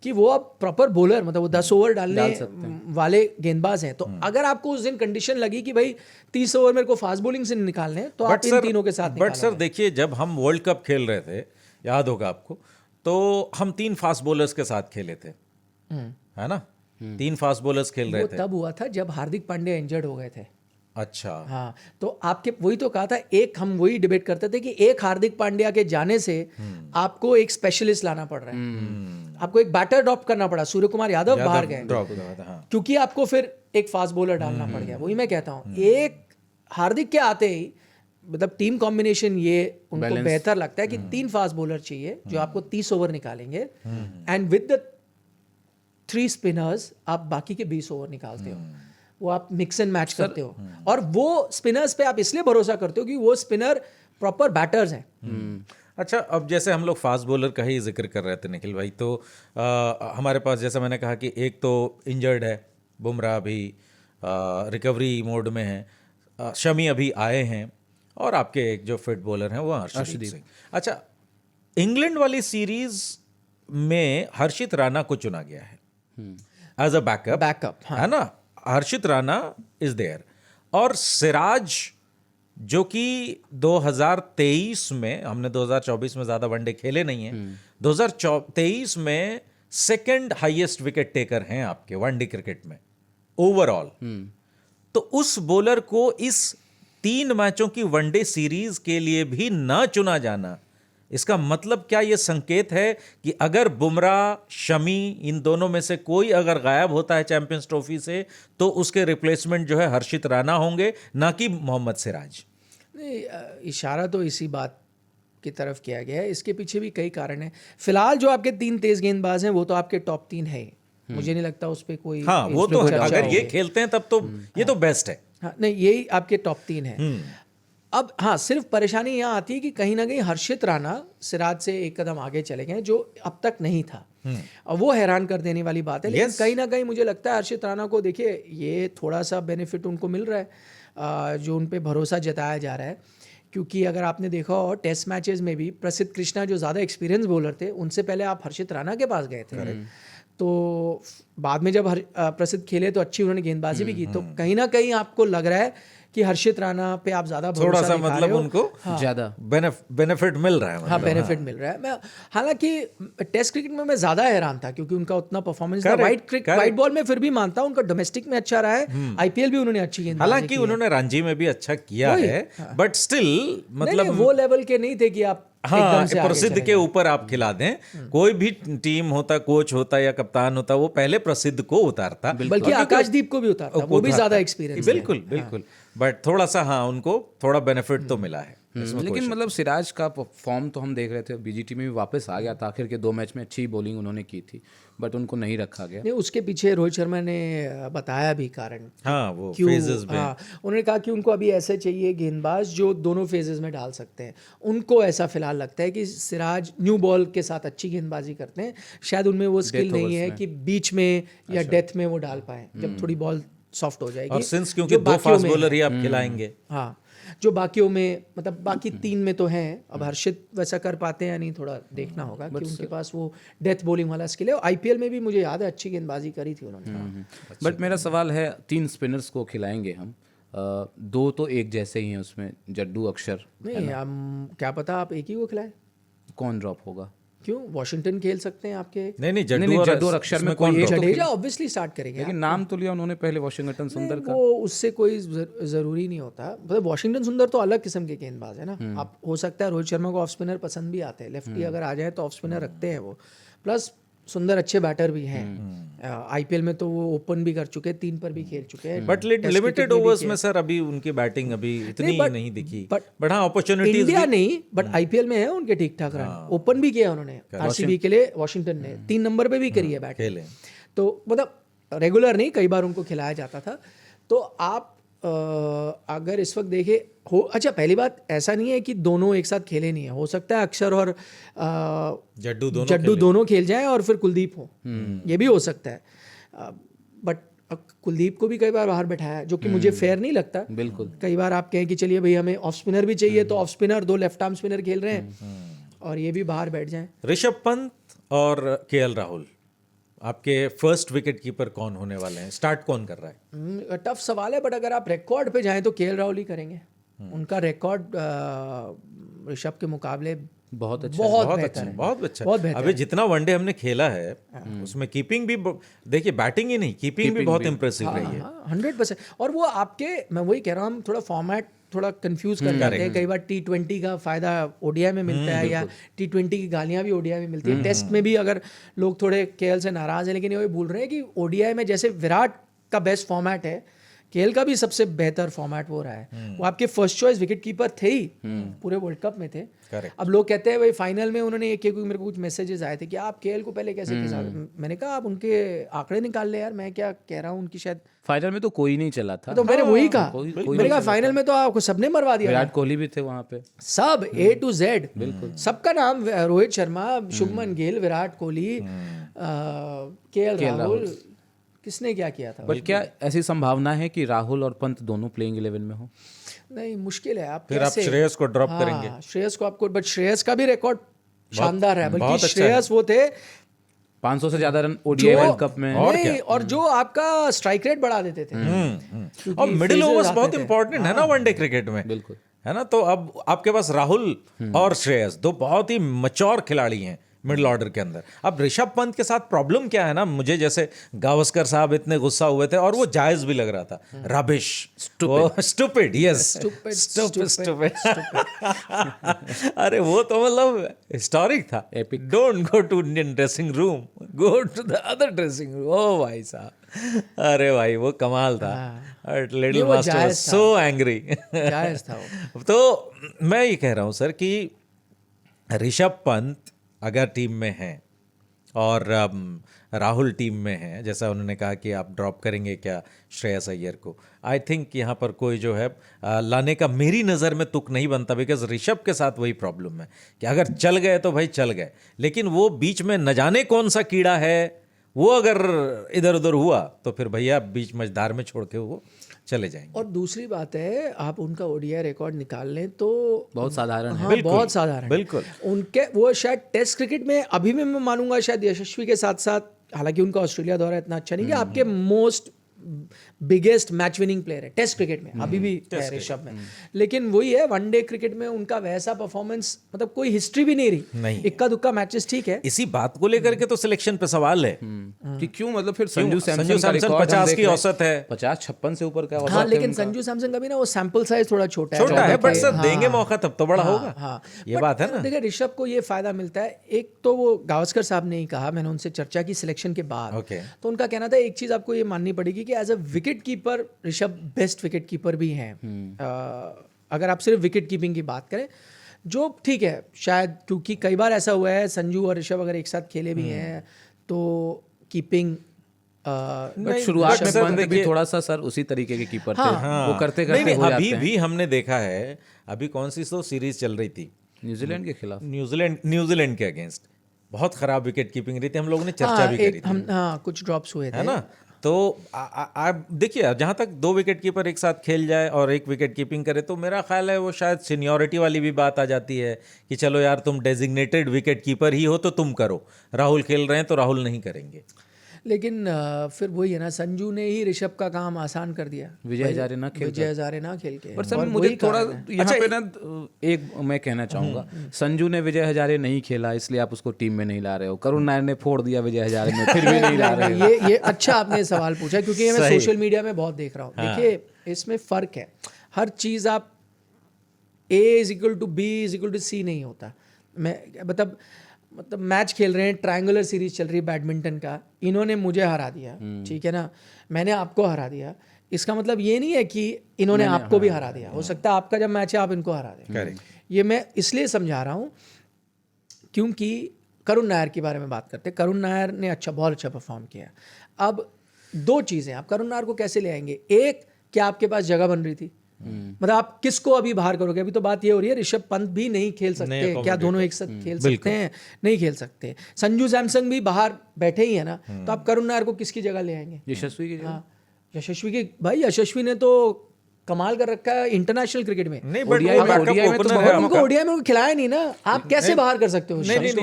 कि वो अब प्रॉपर बॉलर, मतलब वो 10 ओवर डालने वाले गेंदबाज हैं। तो अगर आपको उस दिन कंडीशन लगी कि भाई 30 ओवर मेरे को फास्ट बॉलिंग से निकालने हैं, तो आप इन तीनों के साथ बट सर देखिए, जब हम वर्ल्ड कप खेल रहे थे, याद होगा आपको, तो हम 3 फास्ट बॉलर्स के साथ खेले थे, है ना? 3 फास्ट बॉलर्स खेल रहे थे। तब हुआ था जब हार्दिक पांड्या इंजर्ड हो गए थे। अच्छा, हाँ, तो आपके वही तो कहा था, एक हम वही डिबेट करते थे कि एक हार्दिक पांड्या के जाने से आपको एक स्पेशलिस्ट लाना पड़ रहा है, आपको एक बैटर ड्रॉप करना पड़ा, सूर्य कुमार यादव बाहर गए क्योंकि आपको फिर एक फास्ट बॉलर डालना पड़ गया। वही मैं कहता हूँ, एक हार्दिक के आते ही मतलब टीम कॉम्बिनेशन ये उनको बेहतर लगता है कि 3 फास्ट बॉलर चाहिए जो आपको 30 ओवर निकालेंगे, एंड विद द 3 स्पिनर्स आप बाकी के 20 ओवर निकालते हो। वो आप मिक्स एंड मैच करते हो, और वो स्पिनर्स पे आप इसलिए भरोसा करते हो कि वो स्पिनर प्रॉपर बैटर्स हैं। अच्छा, अब जैसे हम लोग फास्ट बॉलर का ही जिक्र कर रहे थे निखिल भाई, तो हमारे पास जैसा मैंने कहा कि एक तो इंजर्ड है बुमराह, अभी रिकवरी मोड में है, शमी अभी आए हैं, और आपके एक जो फिट बॉलर हैं वो हर्षदीप सिंह। अच्छा, इंग्लैंड वाली सीरीज में हर्षित राणा को चुना गया है एज अ बैकअप, है ना? हर्षित राणा इज देयर, और सिराज जो कि 2023 में, हमने 2024 में ज़्यादा वनडे खेले नहीं हैं, 2023 में 2nd हाईएस्ट विकेट टेकर हैं आपके वनडे क्रिकेट में ओवरऑल। तो उस बॉलर को इस 3 मैचों की वनडे सीरीज के लिए भी ना चुना जाना, इसका मतलब क्या ये संकेत है कि अगर बुमराह, शमी, इन दोनों में से कोई अगर गायब होता है चैंपियंस ट्रॉफी से, तो उसके रिप्लेसमेंट जो है हर्षित राणा होंगे, ना कि मोहम्मद सिराज? नहीं, इशारा तो इसी बात की तरफ किया गया है। इसके पीछे भी कई कारण हैं। फिलहाल जो आपके 3 तेज गेंदबाज हैं वो तो आपके टॉप 3 है, मुझे नहीं लगता उस पर कोई, हाँ, वो तो अगर ये खेलते हैं तब तो ये तो बेस्ट है। हाँ, नहीं, यही आपके टॉप 3 है। अब हाँ, सिर्फ परेशानी यहाँ आती है कि कहीं ना कहीं हर्षित राणा सिराज से एक कदम आगे चले गए जो अब तक नहीं था। और वो हैरान कर देने वाली बात है। लेकिन कहीं ना कहीं मुझे लगता है हर्षित राणा को, देखिए ये थोड़ा सा बेनिफिट उनको मिल रहा है जो उन पे भरोसा जताया जा रहा है, क्योंकि अगर आपने देखा हो टेस्ट मैचेस में भी प्रसिद्ध कृष्णा जो ज़्यादा एक्सपीरियंस बॉलर थे, उनसे पहले आप हर्षित राणा के पास गए थे। तो बाद में जब प्रसिद्ध खेले तो अच्छी उन्होंने गेंदबाजी भी की। तो कहीं ना कहीं आपको लग रहा है कि हर्षित राणा पे आप ज्यादा थोड़ा सा दिखा रहे मतलब हो। उनको ज़्यादा बेनिफिट मिल रहा है, हाँ, बेनिफिट मिल रहा है। मैं हालांकि टेस्ट क्रिकेट में मैं ज्यादा हैरान था क्योंकि उनका उतना परफॉर्मेंस था। वाइट बॉल में फिर भी मानता हूं उनका डोमेस्टिक में अच्छा रहा है, आईपीएल भी उन्होंने अच्छी गेंदबाजी हालांकि उन्होंने रणजी में भी अच्छा किया है, बट स्टिल मतलब वो लेवल के नहीं थे कि आप हाँ, एकदम से आगे प्रसिद्ध चले के जाएं। ऊपर आप खिला दें। कोई भी टीम होता, कोच होता या कप्तान होता, वो पहले प्रसिद्ध को उतारता, बल्कि आकाशदीप को भी उतारता, वो भी ज्यादा एक्सपीरियंस। बिल्कुल बिल्कुल, बट थोड़ा सा हाँ उनको थोड़ा बेनिफिट तो मिला है। लेकिन मतलब सिराज का फॉर्म तो हम देख रहे थे, बीजीटी में भी वापस आ गया था। आखिर के 2 मैच में अच्छी बॉलिंग उन्होंने की थी, बट उनको नहीं रखा गया। नहीं, उसके पीछे रोहित शर्मा ने बताया भी कारण। हाँ, वो क्यों? फेजेस में हाँ, उन्होंने कहा कि उनको अभी ऐसे चाहिए गेंदबाज जो दोनों फेजेस में डाल सकते हैं। उनको ऐसा फिलहाल लगता है कि सिराज न्यू बॉल के साथ अच्छी गेंदबाजी करते हैं, शायद उनमें वो स्किल नहीं है कि बीच में या डेथ में वो डाल पाए जब थोड़ी बॉल सॉफ्ट हो जाएगी। और सिंस क्योंकि 2 फास्ट बॉलर ही आप खिलाएंगे। हाँ, जो बाकियों में मतलब बाकी 3 में तो हैं। अब हर्षित वैसा कर पाते हैं या नहीं, थोड़ा देखना होगा कि उनके पास वो डेथ बॉलिंग वाला स्किल है। आईपीएल में भी मुझे याद है अच्छी गेंदबाजी करी थी उन्होंने। बट मेरा सवाल है, 3 स्पिनर्स को खिलाएंगे हम, 2 तो एक जैसे ही हैं उसमें, जड्डू अक्षर, नहीं, हम क्या पता आप एक ही को खिलाए। कौन ड्रॉप होगा? क्यों? वॉशिंगटन खेल सकते हैं आपके। नहीं, जड्डू और अक्षर में कोई एक तो जडेजा ऑब्वियसली स्टार्ट करेंगे, लेकिन नाम तो लिया उन्होंने पहले वॉशिंगटन सुंदर का। वो उससे कोई जरूरी नहीं होता। मतलब वॉशिंगटन सुंदर तो अलग किस्म के गेंदबाज है ना। आप हो सकता है रोहित शर्मा को ऑफ स्पिनर पसंद भी आते हैं, लेफ्टी अगर आ जाए तो ऑफ स्पिनर रखते हैं वो। प्लस सुंदर अच्छे बैटर भी हैं। आईपीएल में तो वो ओपन भी कर चुके हैं, 3 पर भी खेल चुके हैं। बट लिमिटेड ओवर्स में सर अभी उनकी बैटिंग अभी इतनी नहीं दिखी, बट हाँ अपॉर्चुनिटीज इंडिया नहीं, बट आईपीएल में है उनके ठीक ठाक रन। ओपन भी किया उन्होंने आरसीबी के लिए, वॉशिंगटन ने 3 नंबर पे भी करी है बैटिंग। तो मतलब रेगुलर नहीं, कई बार उनको खिलाया जाता था। तो आप अगर इस वक्त देखे हो, अच्छा पहली बात ऐसा नहीं है कि दोनों एक साथ खेले नहीं है। हो सकता है अक्षर और जड्डू दोनों खेल जाएं और फिर कुलदीप हो, ये भी हो सकता है। बट कुलदीप को भी कई बार बाहर बैठाया, जो कि मुझे फेयर नहीं लगता। बिल्कुल, कई बार आप कहें कि चलिए भाई हमें ऑफ स्पिनर भी चाहिए, तो off spinner 2 left arm spinner खेल रहे हैं और ये भी बाहर बैठ जाएं। ऋषभ पंत और केएल राहुल, आपके फर्स्ट विकेट कीपर कौन होने वाले हैं? स्टार्ट कौन कर रहा है? टफ सवाल है, बट अगर आप रिकॉर्ड पे जाएं तो केएल राहुल ही करेंगे। उनका रिकॉर्ड ऋषभ के मुकाबले बहुत बेहतर है। बहुत अच्छा। अभी जितना वनडे हमने खेला है उसमें कीपिंग भी, देखिए बैटिंग ही नहीं, कीपिंग भी बहुत इंप्रेसिव रही है। 100%। और वो आपके, मैं वही कह रहा हूँ, थोड़ा फॉर्मेट थोड़ा कंफ्यूज कर जाते हैं कई बार। T20 का फायदा ओडीआई में मिलता है, या T20 की गालियां भी ओडीआई में मिलती है। टेस्ट में भी अगर लोग थोड़े केएल से नाराज हैं, लेकिन ये भूल रहे हैं कि ओडीआई में जैसे विराट का बेस्ट फॉर्मेट है, केएल का भी सबसे बेहतर फॉर्मेट वो रहा है। वो आपके फर्स्ट चॉइस विकेट कीपर थे ही, पूरे वर्ल्ड कप में थे। अब लोग कहते हैं भाई फाइनल में उन्होंने एक मेरे को कुछ मैसेजेस आए थे कि आप केएल को पहले कैसे खिसा। मैंने कहा आप उनके आंकड़े निकाल ले यार, मैं क्या कह रहा हूँ। उनकी शायद फाइनल में तो कोई नहीं चला था, तो मैंने वही कहा, मैंने कहा फाइनल में तो आपको सबने मरवा दिया। विराट कोहली भी थे वहां पे, सब A to Z, बिल्कुल सबका नाम, रोहित शर्मा, शुभमन गिल, विराट कोहली, केएल राहुल, किसने क्या किया था। बट क्या ऐसी संभावना है कि राहुल और पंत दोनों प्लेइंग 11 में हो? नहीं, मुश्किल है। आप फिर आप श्रेयस को ड्रॉप करेंगे? श्रेयस को आपको, बट श्रेयस का भी रिकॉर्ड शानदार है। बल्कि श्रेयस वो थे 500 से ज्यादा रन ओडीआई वर्ल्ड कप में, और जो आपका स्ट्राइक रेट बढ़ा देते थे। और मिडिल ओवर्स बहुत इंपॉर्टेंट है ना वनडे क्रिकेट में, बिल्कुल है ना। तो अब आपके पास राहुल और श्रेयस, 2 बहुत ही मैच्योर खिलाड़ी हैं मिडिल ऑर्डर के अंदर। अब ऋषभ पंत के साथ प्रॉब्लम क्या है ना, मुझे जैसे गावस्कर साहब इतने गुस्सा हुए थे और वो जायज भी लग रहा था, रबिश, स्टूपिड, यस स्टूपिड। अरे वो तो मतलब हिस्टोरिक था, epic. Don't go to Indian dressing room, go to the other dressing room. ओ भाई साहब, अरे भाई वो कमाल था। Little master was so angry. जायज था वो। तो मैं ये कह रहा हूँ सर कि ऋषभ पंत अगर टीम में है और राहुल टीम में है, जैसा उन्होंने कहा कि आप ड्रॉप करेंगे क्या श्रेयस अय्यर को, आई थिंक यहाँ पर कोई जो है लाने का मेरी नज़र में तुक नहीं बनता, बिकॉज ऋषभ के साथ वही प्रॉब्लम है कि अगर चल गए तो भाई चल गए, लेकिन वो बीच में न जाने कौन सा कीड़ा है, वो अगर इधर उधर हुआ तो फिर भैया बीच मझधार में छोड़ के वो चले जाएंगे। और दूसरी बात है, आप उनका ओडीआई रिकॉर्ड निकाल लें तो बहुत साधारण है। हाँ, बहुत साधारण है। बिल्कुल। उनके वो शायद टेस्ट क्रिकेट में अभी भी मैं मानूंगा शायद यशस्वी के साथ साथ, हालांकि उनका ऑस्ट्रेलिया दौरा इतना अच्छा नहीं कि आपके most biggest match winning player है टेस्ट क्रिकेट में, अभी भी है ऋषभ में, लेकिन वही है वनडे क्रिकेट में उनका वैसा परफॉर्मेंस, मतलब कोई हिस्ट्री भी नहीं रही, इक्का दुक्का मैचेस ठीक है। इसी बात को लेकर के तो सिलेक्शन पे सवाल है कि क्यों, मतलब फिर संजू सैमसन का सैमसन रिकॉर्ड 50 की औसत है, 50-56 से ऊपर का औसत हाँ, है लेकिन उनका। संजू सैमसन का भी ना वो सैंपल साइज थोड़ा छोटा है, बट सर हाँ, देंगे मौका तब तो बड़ा होगा। हाँ, ये but बात है ना। देखिए ऋषभ को ये फायदा मिलता है, एक तो वो गावस्कर साहब ने ही कहा, मैंने उनसे चर्चा की सिलेक्शन के बाद, Okay. तो उनका कहना था एक चीज आपको ये माननी पड़ेगी कि as a wicketkeeper Rishabh best wicketkeeper भी हैं। अगर आप सिर्फ विकेट कीपिंग की बात करें, जो ठीक है शायद, क्योंकि कई बार ऐसा हुआ है संजू और ऋषभ अगर एक साथ खेले भी हैं तो कीपिंग बट शुरुआत में सर पंत भी देखिए- थोड़ा सा सर उसी तरीके के कीपर थे, हाँ। वो करते नहीं, करते हो जाते अभी हैं। भी हमने देखा है, अभी कौन सी तो सीरीज चल रही थी न्यूजीलैंड के खिलाफ, न्यूजीलैंड के अगेंस्ट, बहुत खराब विकेट कीपिंग रही थी, हम लोगों ने चर्चा भी करी थी, कुछ ड्रॉप्स हुए थे, है ना। तो आप देखिए, जहाँ तक 2 विकेट कीपर एक साथ खेल जाए और एक विकेट कीपिंग करे, तो मेरा ख्याल है वो शायद सीनियरिटी वाली भी बात आ जाती है कि चलो यार तुम डेजिग्नेटेड विकेट कीपर ही हो तो तुम करो, राहुल खेल रहे हैं तो राहुल नहीं करेंगे। लेकिन फिर वही है ना, संजू ने ही ऋषभ का काम आसान कर दिया, विजय हजारे ना खेल विजय हजारे ना खेल के। पर सर और मुझे वही थोड़ा कारण है। यहाँ पे ना एक मैं कहना चाहूंगा, संजू ने विजय हजारे नहीं खेला इसलिए आप उसको टीम में नहीं ला रहे हो, करुण नायर ने फोड़ दिया विजय हजारे में, फिर भी नहीं ला रहे हो। ये अच्छा आपने सवाल पूछा, क्योंकि ये मैं सोशल मीडिया में बहुत देख रहा हूँ। देखिए इसमें फर्क है, हर चीज़ आप A=B=C नहीं होता। मैं मतलब मैच खेल रहे हैं, ट्रायंगुलर सीरीज चल रही है बैडमिंटन का, इन्होंने मुझे हरा दिया, ठीक है ना, मैंने आपको हरा दिया, इसका मतलब ये नहीं है कि इन्होंने आपको भी हरा दिया, हो सकता है आपका जब मैच है आप इनको हरा दें। ये मैं इसलिए समझा रहा हूँ क्योंकि करुण नायर के बारे में बात करते हैं, करुण नायर ने बहुत अच्छा परफॉर्म किया। अब 2 चीज़ें, आप करुण नायर को कैसे ले आएंगे, एक क्या आपके पास जगह बन रही थी, मतलब आप किसको अभी बाहर करोगे, अभी तो बात ये हो रही है ऋषभ पंत भी नहीं खेल सकते, क्या दोनों एक साथ खेल सकते हैं, नहीं खेल सकते, संजू सैमसन भी बाहर बैठे ही है ना, तो आप करुण नायर को किसकी जगह ले आएंगे, यशस्वी की जगह। हाँ, यशस्वी की, भाई यशस्वी ने तो कमाल कर रखा है इंटरनेशनल क्रिकेट में, नहीं, बट ODI में उनको ओडीआई में खिलाया नहीं ना, आप कैसे बाहर कर सकते हो। नहीं,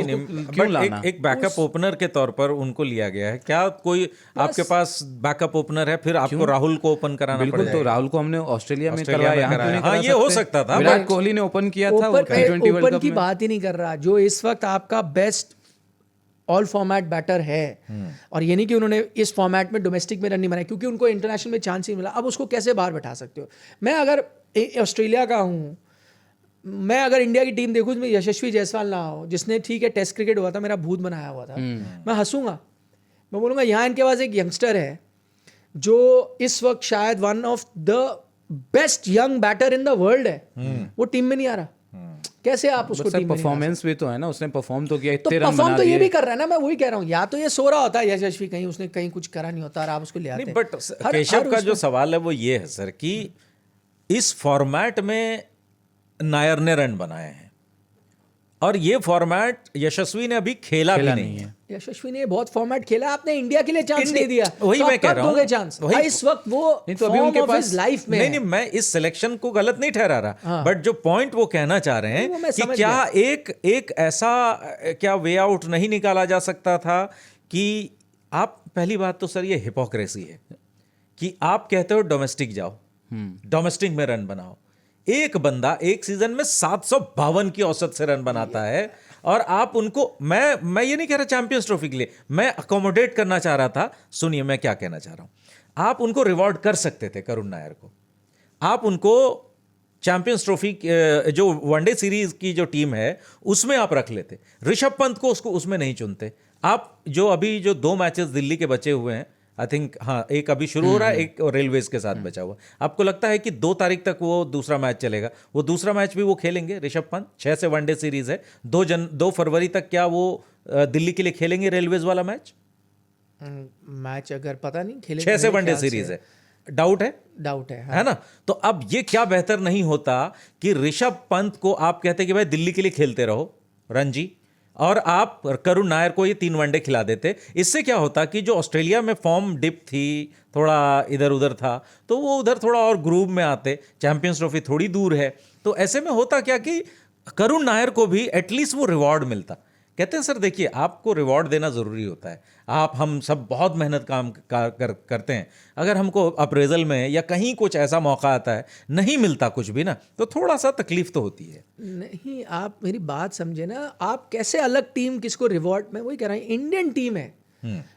बट एक बैकअप ओपनर के तौर पर उनको लिया गया है, क्या कोई आपके पास बैकअप ओपनर है, फिर आपको राहुल को ओपन कराना बिल्कुल, तो राहुल को हमने ऑस्ट्रेलिया में करवाया, यहाँ क्यों नहीं हाँ, करा ये हो सकते? सकता था। विराट कोहली ने ओपन किया था T20 वर्ल्ड ओपन कप की में। बात ही नहीं कर रहा, जो इस वक्त आपका बेस्ट ऑल फॉर्मेट बैटर है, और ये नहीं कि उन्होंने इस फॉर्मेट में डोमेस्टिक में रन नहीं बनाया क्योंकि उनको इंटरनेशनल में चांस ही मिला, अब उसको कैसे बाहर बैठा सकते हो। मैं अगर ऑस्ट्रेलिया का हूँ, मैं अगर इंडिया की टीम देखूँ, इसमें यशस्वी जायसवाल ना हो, जिसने ठीक है टेस्ट क्रिकेट हुआ था, मेरा भूत बनाया हुआ था, मैं हंसूंगा, मैं बोलूँगा यहाँ इनके पास एक यंगस्टर है जो इस वक्त शायद one of the best young batter in the world है, वो टीम में नहीं आ रहा, कैसे आप उसको टीम में नहीं ला सकते? परफॉर्मेंस भी तो है ना, उसने परफॉर्म तो किया, तो इतने रन परफॉर्म बना तो ये दिए। भी कर रहा है ना, मैं वही कह रहा हूँ, या तो ये सो रहा होता है यशस्वी, कहीं उसने कहीं कुछ करा नहीं होता और आप उसको ले आते। बट केशव का जो सवाल है वो ये है सर कि इस फॉर्मेट में नायर ने रन बनाए हैं और ये फॉर्मेट यशस्वी ने अभी खेला भी नहीं है। यशस्वी ने बहुत फॉर्मेट खेला, आपने इंडिया के लिए चांस नहीं दिया, वही तो मैं आप कह कब रहा हूँ, दोगे चांस? वही- इस वक्त वो नहीं, तो अभी उनके पास लाइफ में नहीं, मैं इस सिलेक्शन को गलत नहीं ठहरा रहा, बट जो पॉइंट वो कहना चाह रहे हैं वो मैं कि समझ क्या एक ऐसा क्या वे आउट नहीं निकाला जा सकता था कि आप, पहली बात तो सर ये हिपोक्रेसी है कि आप कहते हो डोमेस्टिक जाओ, डोमेस्टिक में रन बनाओ, एक बंदा एक सीजन में 752 की औसत से रन बनाता है और आप उनको, मैं ये नहीं कह रहा चैंपियंस ट्रॉफी के लिए, मैं अकोमोडेट करना चाह रहा था। सुनिए मैं क्या कहना चाह रहा हूं, आप उनको रिवॉर्ड कर सकते थे, करुण नायर को, आप उनको चैंपियंस ट्रॉफी जो वनडे सीरीज की जो टीम है उसमें आप रख लेते, ऋषभ पंत को उसमें नहीं चुनते, आप जो अभी जो 2 मैचेस दिल्ली के बचे हुए हैं आई थिंक, हाँ, एक अभी शुरू हो रहा है, एक रेलवेज के साथ बचा हुआ। आपको लगता है कि 2 तारीख तक वो दूसरा मैच चलेगा? वो दूसरा मैच भी वो खेलेंगे ऋषभ पंत? 6 से वनडे सीरीज है, 2 फरवरी तक क्या वो दिल्ली के लिए खेलेंगे रेलवेज वाला मैच? मैच अगर पता नहीं खेलेंगे, 6 से मेरे वनडे ख्याल से सीरीज है, डाउट है? डाउट है, हाँ। है ना? तो अब ये क्या बेहतर नहीं होता कि ऋषभ पंत को आप कहते कि भाई दिल्ली के लिए खेलते रहो रणजी, और आप करुण नायर को ये 3 वनडे खिला देते। इससे क्या होता कि जो ऑस्ट्रेलिया में फॉर्म डिप थी, थोड़ा इधर उधर था, तो वो उधर थोड़ा और ग्रूव में आते। चैंपियंस ट्रॉफी थोड़ी दूर है, तो ऐसे में होता क्या कि करुण नायर को भी एटलीस्ट वो रिवॉर्ड मिलता। कहते हैं सर देखिए, आपको रिवॉर्ड देना ज़रूरी होता है। हम सब बहुत मेहनत करते हैं, अगर हमको अप्रेजल में या कहीं कुछ ऐसा मौका आता है, नहीं मिलता कुछ भी ना, तो थोड़ा सा तकलीफ तो होती है। नहीं, आप मेरी बात समझे ना, आप कैसे अलग टीम किसको रिवॉर्ड, मैं वही कह रहा हूँ, इंडियन टीम है,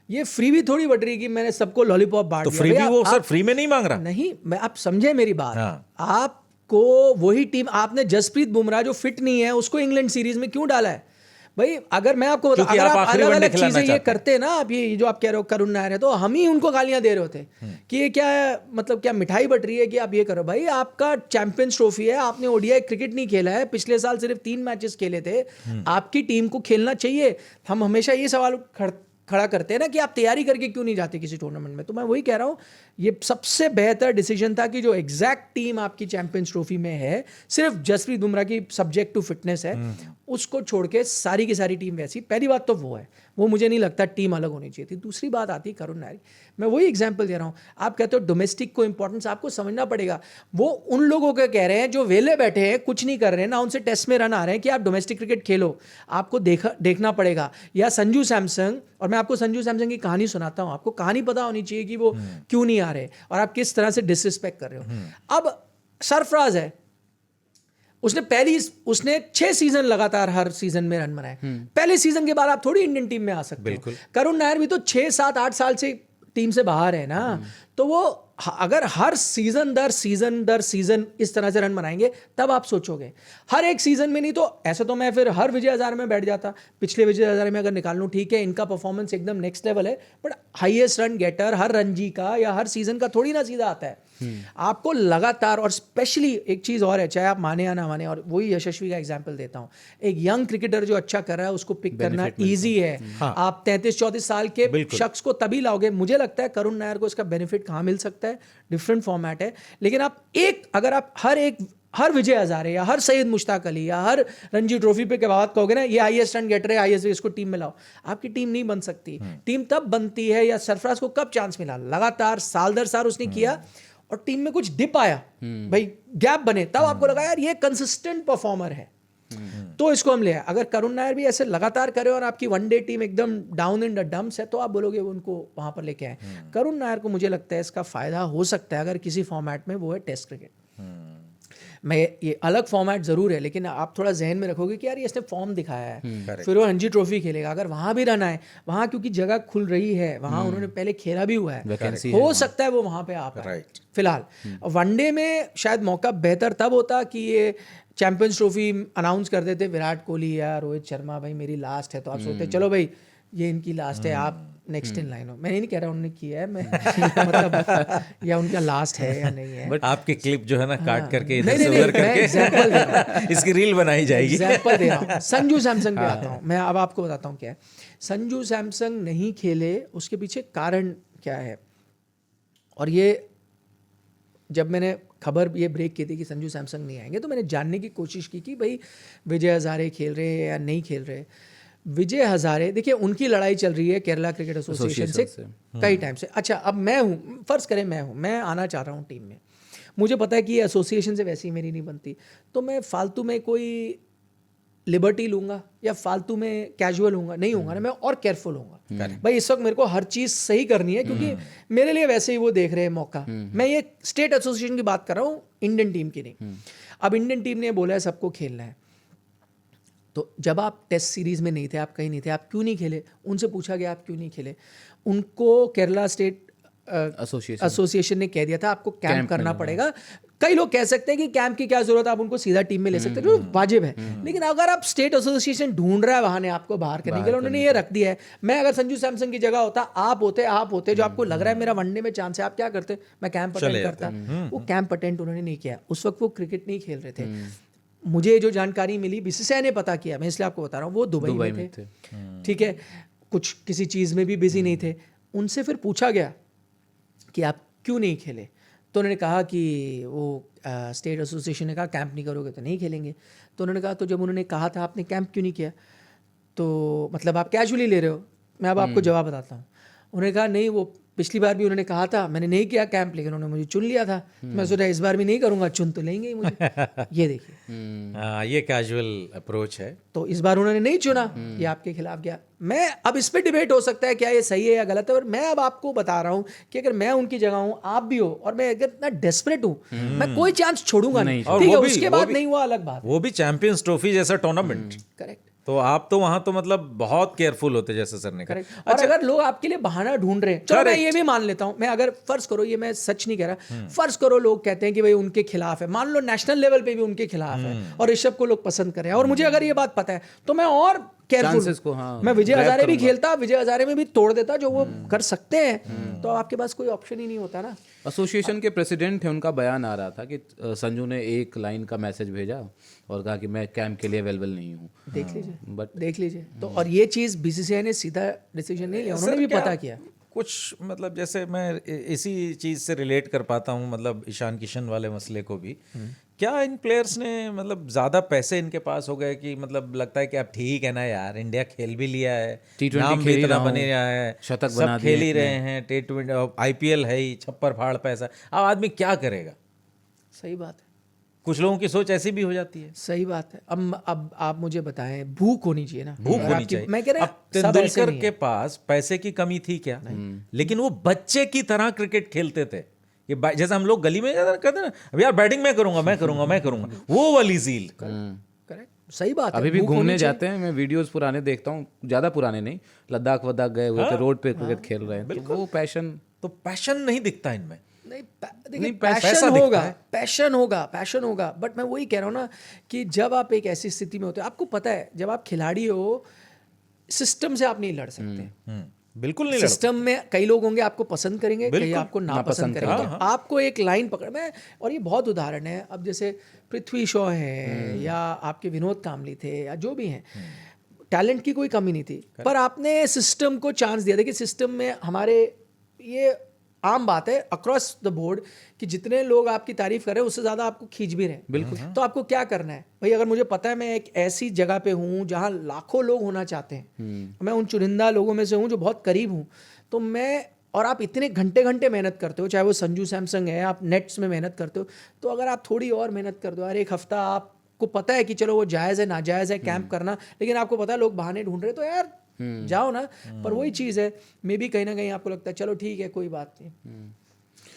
ये फ्री भी थोड़ी बट रही कि मैंने सबको लॉलीपॉप बांट तो दिया। फ्री भी वो सर आप फ्री में नहीं मांग रहा। नहीं, मैं, आप समझे मेरी बात। हाँ। आपको वही टीम, आपने जसप्रीत बुमराह जो फिट नहीं है उसको इंग्लैंड सीरीज में क्यों डाला है भाई? अगर मैं आपको क्योंकि अगर आप आप आखिरी अलग वनडे अलग खिलाना चीजें ये चाहते हैं। करते ना, आप ये जो आप कह रहे हो करुण नायर है, तो हम ही उनको गालियां दे रहे होते कि ये क्या है, मतलब क्या मिठाई बट रही है कि आप ये करो। भाई आपका चैंपियंस ट्रॉफी है, आपने ओडीआई क्रिकेट नहीं खेला है, पिछले साल सिर्फ 3 मैचेस खेले थे, आपकी टीम को खेलना चाहिए। हम हमेशा ये सवाल खड़ा करते हैं ना कि आप तैयारी करके क्यों नहीं जाते किसी टूर्नामेंट में। तो मैं वही कह रहा हूँ, ये सबसे बेहतर डिसीजन था कि जो एग्जैक्ट टीम आपकी चैंपियंस ट्रॉफी में है, सिर्फ जसप्रीत बुमराह की सब्जेक्ट टू फिटनेस है, उसको छोड़ के सारी की सारी टीम वैसी। पहली बात तो वो है, वो मुझे नहीं लगता टीम अलग होनी चाहिए थी। दूसरी बात आती है करुण नायर, मैं वही एग्जांपल दे रहा हूँ। आप कहते हो डोमेस्टिक को इंपॉर्टेंस, आपको समझना पड़ेगा। वो उन लोगों के कह रहे हैं जो वेले बैठे हैं, कुछ नहीं कर रहे हैं ना, उनसे टेस्ट में रन आ रहे हैं कि आप डोमेस्टिक क्रिकेट खेलो, आपको देखना पड़ेगा। या संजू सैमसन, और मैं आपको संजू सैमसन की कहानी सुनाता हूँ, आपको कहानी पता होनी चाहिए कि वो क्यों नहीं आ रहे और आप किस तरह से डिसरिस्पेक्ट कर रहे हो। अब सरफराज है, उसने 6 सीजन लगातार हर सीजन में रन बनाए। पहले सीजन के बाद आप थोड़ी इंडियन टीम में आ सकते हो। करुण नायर भी तो 6, 7, 8 साल से टीम से बाहर है ना, तो वो अगर हर सीजन दर सीजन इस तरह से रन बनाएंगे तब आप सोचोगे। हर एक सीजन में नहीं तो ऐसे तो मैं फिर हर विजय हजारे में बैठ जाता। पिछले विजय हजारे में अगर निकाल लूँ, ठीक है इनका परफॉर्मेंस एकदम नेक्स्ट लेवल है, बट हाईएस्ट रन गेटर हर रणजी का या हर सीजन का थोड़ी ना सीधा आता है। आपको लगातार, और स्पेशली एक चीज और है, चाहे आप माने या ना माने, और वही यशस्वी का एग्जांपल देता हूं, एक यंग क्रिकेटर जो अच्छा कर रहा है उसको पिक करना इजी है। आप 33-34 साल के शख्स को तभी लाओगे। मुझे लगता है करुण नायर को इसका बेनिफिट कहाँ मिल सकता है, डिफरेंट फॉर्मेट है, लेकिन अगर आप हर विजय हजारे या हर सैयद मुश्ताक अली या हर रणजी ट्रॉफी पे के बाद कहोगे ना ये हाईएस्ट रन गेटर है, हाईएस्ट, इसको टीम में लाओ, आपकी टीम नहीं बन सकती। टीम तब बनती है, या सरफराज को कब चांस मिला, लगातार साल दर साल उसने किया और टीम में कुछ डिप आया, भाई गैप बने, तब आपको लगा यार ये कंसिस्टेंट परफॉर्मर है, तो इसको हम ले आए। अगर करुण नायर भी ऐसे लगातार करे और आपकी वनडे टीम एकदम डाउन इन द डम्प्स है, तो आप बोलोगे उनको वहां पर लेके आए। करुण नायर को मुझे लगता है इसका फायदा हो सकता है अगर किसी फॉर्मेट में, वो है टेस्ट क्रिकेट। मैं ये अलग फॉर्मेट जरूर है, लेकिन आप थोड़ा जहन में रखोगे कि यार ये इसने फॉर्म दिखाया है, फिर वो रणजी ट्रॉफी खेलेगा, अगर वहां भी रन आए, वहां क्योंकि जगह खुल रही है, वहां उन्होंने पहले खेला भी हुआ है, हो सकता है वो वहां पे आ पाए। फिलहाल वनडे में शायद मौका बेहतर तब होता कि ये चैंपियंस ट्रॉफी अनाउंस कर देते विराट कोहली या रोहित शर्मा, भाई मेरी लास्ट है, तो आप सोचते चलो भाई ये इनकी लास्ट है, आप नेक्स्ट इन लाइन हो। मैं नहीं कह रहा उन्होंने किया है, मैं मतलब या उनका लास्ट है या नहीं है, बट आपकी क्लिप जो है ना काट करके इधर नहीं, से उधर मैं एग्जांपल दे रहा हूं, इसकी रील बनाई जाएगी। एग्जांपल दे रहा हूं। संजू सैमसन पे आता हूं मैं, अब आपको बताता हूं क्या है। संजू सैमसन नहीं खेले, उसके पीछे कारण क्या है, और ये जब मैंने खबर ये ब्रेक की थी कि संजू सैमसन नहीं आएंगे, तो मैंने जानने की कोशिश की कि भाई विजय हजारे खेल रहे हैं या नहीं खेल रहे। विजय हजारे, देखिए उनकी लड़ाई चल रही है केरला क्रिकेट एसोसिएशन से कई टाइम से। अच्छा, अब मैं हूँ, फर्ज करें मैं आना चाह रहा हूँ टीम में, मुझे पता है कि ये एसोसिएशन से वैसे ही मेरी नहीं बनती, तो मैं फालतू में कोई लिबर्टी लूंगा या फालतू में कैजुअल होऊंगा, नहीं होऊंगा ना, मैं और केयरफुल होऊंगा। भाई इस वक्त मेरे को हर चीज़ सही करनी है, क्योंकि मेरे लिए वैसे ही वो देख रहे हैं मौका। मैं ये स्टेट एसोसिएशन की बात कर रहा हूँ, इंडियन टीम की नहीं। अब इंडियन टीम ने बोला है सबको खेलना है, तो जब आप टेस्ट सीरीज में नहीं थे, आप कहीं नहीं थे, आप क्यों नहीं खेले? उनसे पूछा गया आप क्यों नहीं खेले, उनको केरला स्टेट एसोसिएशन ने कह दिया था आपको कैंप करना पड़ेगा। कई लोग कह सकते हैं कि कैंप की क्या जरूरत है, आप उनको सीधा टीम में ले सकते हैं, जो वाजिब है। लेकिन अगर आप स्टेट एसोसिएशन ढूंढ रहा है बहाने आपको बाहर करने के लिए, उन्होंने ये रख दिया है। मैं अगर संजू सैमसन की जगह होता, आप होते जो आपको लग रहा है मेरा वनडे में चांस है, आप क्या करते? मैं कैंप अटेंड करता। वो कैंप अटेंड उन्होंने नहीं किया। उस वक्त वो क्रिकेट नहीं खेल रहे थे। मुझे जो जानकारी मिली, बीसीसीआई ने पता किया, मैं इसलिए आपको बता रहा हूँ, वो दुबई में थे। ठीक है, कुछ किसी चीज़ में भी बिजी नहीं थे। उनसे फिर पूछा गया कि आप क्यों नहीं खेले, तो उन्होंने कहा कि वो स्टेट एसोसिएशन ने कहा कैंप नहीं करोगे तो नहीं खेलेंगे। तो उन्होंने कहा तो जब उन्होंने कहा था आपने कैंप क्यों नहीं किया, तो मतलब आप कैजुअली ले रहे हो। मैं अब आपको जवाब बताता हूँ। उन्होंने कहा नहीं, वो पिछली बार भी उन्होंने कहा था, मैंने नहीं किया कैंप, लेकिन उन्होंने मुझे चुन लिया था। मैं सोचा इस बार भी नहीं करूँगा, चुन तो लेंगे ही मुझे। ये देखिए, ये कैजुअल अप्रोच है। तो इस बार उन्होंने नहीं चुना, ये आपके खिलाफ गया। मैं अब इस पे डिबेट हो सकता है क्या ये सही है या गलत है, और मैं अब आपको बता रहा हूँ कि अगर मैं उनकी जगह हूँ, आप भी हो, और मैं अगर इतना डेस्परेट हूँ, मैं कोई चांस छोड़ूंगा नहीं। और ठीक है, वो भी- उसके वो बाद भी- नहीं हुआ अलग बात। वो भी चैंपियंस ट्रॉफी जैसा टूर्नामेंट। करेक्ट, तो आप तो वहां तो मतलब बहुत केयरफुल होते, जैसे सर ने कहा। करेक्ट। और अगर लोग आपके लिए बहाना ढूंढ रहे हैं, चलो मैं ये भी मान लेता हूँ, मैं अगर फर्ज करो, ये मैं सच नहीं कह रहा, फर्ज करो लोग कहते हैं कि भाई उनके खिलाफ है, मान लो नेशनल लेवल पे भी उनके खिलाफ है और ऋषभ को लोग पसंद कर रहे हैं, और मुझे अगर ये बात पता है तो मैं और Chances को, केयरफुल, हाँ, मैं विजय grab हजारे भी करूंगा। खेलता, विजय हजारे में भी तोड़ देता, जो वो कर सकते हैं। तो आपके पास कोई ऑप्शन ही नहीं होता ना। एसोसिएशन के प्रेसिडेंट थे, उनका बयान आ रहा था कि संजू ने एक लाइन का मैसेज भेजा और कहा कि मैं कैंप के लिए अवेलेबल नहीं हूँ। देख लीजिए, बट देख लीजिए। तो और ये चीज़ बीसीसीआई ने सीधा डिसीजन नहीं लिया, उन्होंने भी पता किया। कुछ मतलब जैसे मैं इसी चीज से रिलेट कर पाता हूँ, मतलब ईशान किशन वाले मसले को भी। क्या इन प्लेयर्स ने मतलब ज्यादा पैसे इनके पास हो गए कि मतलब लगता है कि अब ठीक है ना यार, इंडिया खेल भी लिया है, T20 नाम भी खेल ही इतना रहा बने हूँ, रहा है, शतक सब बना खेल दिए ही रहे हैं, T20 IPL है ही, छप्पर फाड़ पैसा, अब आदमी क्या करेगा? सही बात है, कुछ लोगों की सोच ऐसी भी हो जाती है। सही बात है। अब आप मुझे बताएं, भूख होनी चाहिए ना, भूख अगर होनी आपकी- चाहिए। मैं कह रहा अब सब ऐसे तेंदुलकर नहीं के है। पास पैसे की कमी थी क्या? लेकिन वो बच्चे की तरह क्रिकेट खेलते थे कि जैसे हम लोग गली में कहते हैं ना, अब यार बैटिंग मैं करूंगा, मैं करूंगा, मैं करूंगा, वो वाली जील। करेक्ट, सही बात है। अभी भी भूख होनी घूमने चाहिए। जाते हैं, मैं वीडियोस पुराने देखता हूँ, ज़्यादा पुराने नहीं, लद्दाख वद्दाख गए हुए थे, रोड पे क्रिकेट खेल रहे हैं, तो वो पैशन। तो पैशन नहीं दिखता इनमें। नहीं, देखिए नहीं, पैशन पैसा होगा, दिखता है। पैशन होगा, बट मैं वही कह रहा हूँ ना कि जब आप एक ऐसी स्थिति में होते हो, आपको पता है जब आप खिलाड़ी हो, सिस्टम से आप नहीं लड़ सकते। बिल्कुल नहीं लड़ता। सिस्टम में कई लोग होंगे आपको पसंद करेंगे, कई बिल्कुल, आपको नापसंद नापसंद करेंगे। करेंगे। तो आपको एक लाइन पकड़ में, और ये बहुत उदाहरण है, अब जैसे पृथ्वी शॉ है या आपके विनोद कामली थे या जो भी हैं, टैलेंट की कोई कमी नहीं थी, पर आपने सिस्टम को चांस दिया। देखिए सिस्टम में हमारे ये आम बात है अक्रॉस द बोर्ड कि जितने लोग आपकी तारीफ कर रहे हैं उससे ज़्यादा आपको खींच भी रहे हैं। बिल्कुल। तो आपको क्या करना है भाई? अगर मुझे पता है मैं एक ऐसी जगह पे हूँ जहाँ लाखों लोग होना चाहते हैं, मैं उन चुनिंदा लोगों में से हूँ जो बहुत करीब हूँ, तो मैं, और आप इतने घंटे घंटे मेहनत करते हो, चाहे वो संजू सैमसंग है, आप नेट्स में मेहनत करते हो, तो अगर आप थोड़ी और मेहनत कर दो यार, एक हफ्ता आपको पता है कि चलो वो जायज़ है नाजायज़ है कैंप करना, लेकिन आपको पता है लोग बहाने ढूंढ रहे हैं, तो यार जाओ ना। पर वही चीज़ है, मे बी कहीं ना कहीं आपको लगता है चलो ठीक है कोई बात नहीं,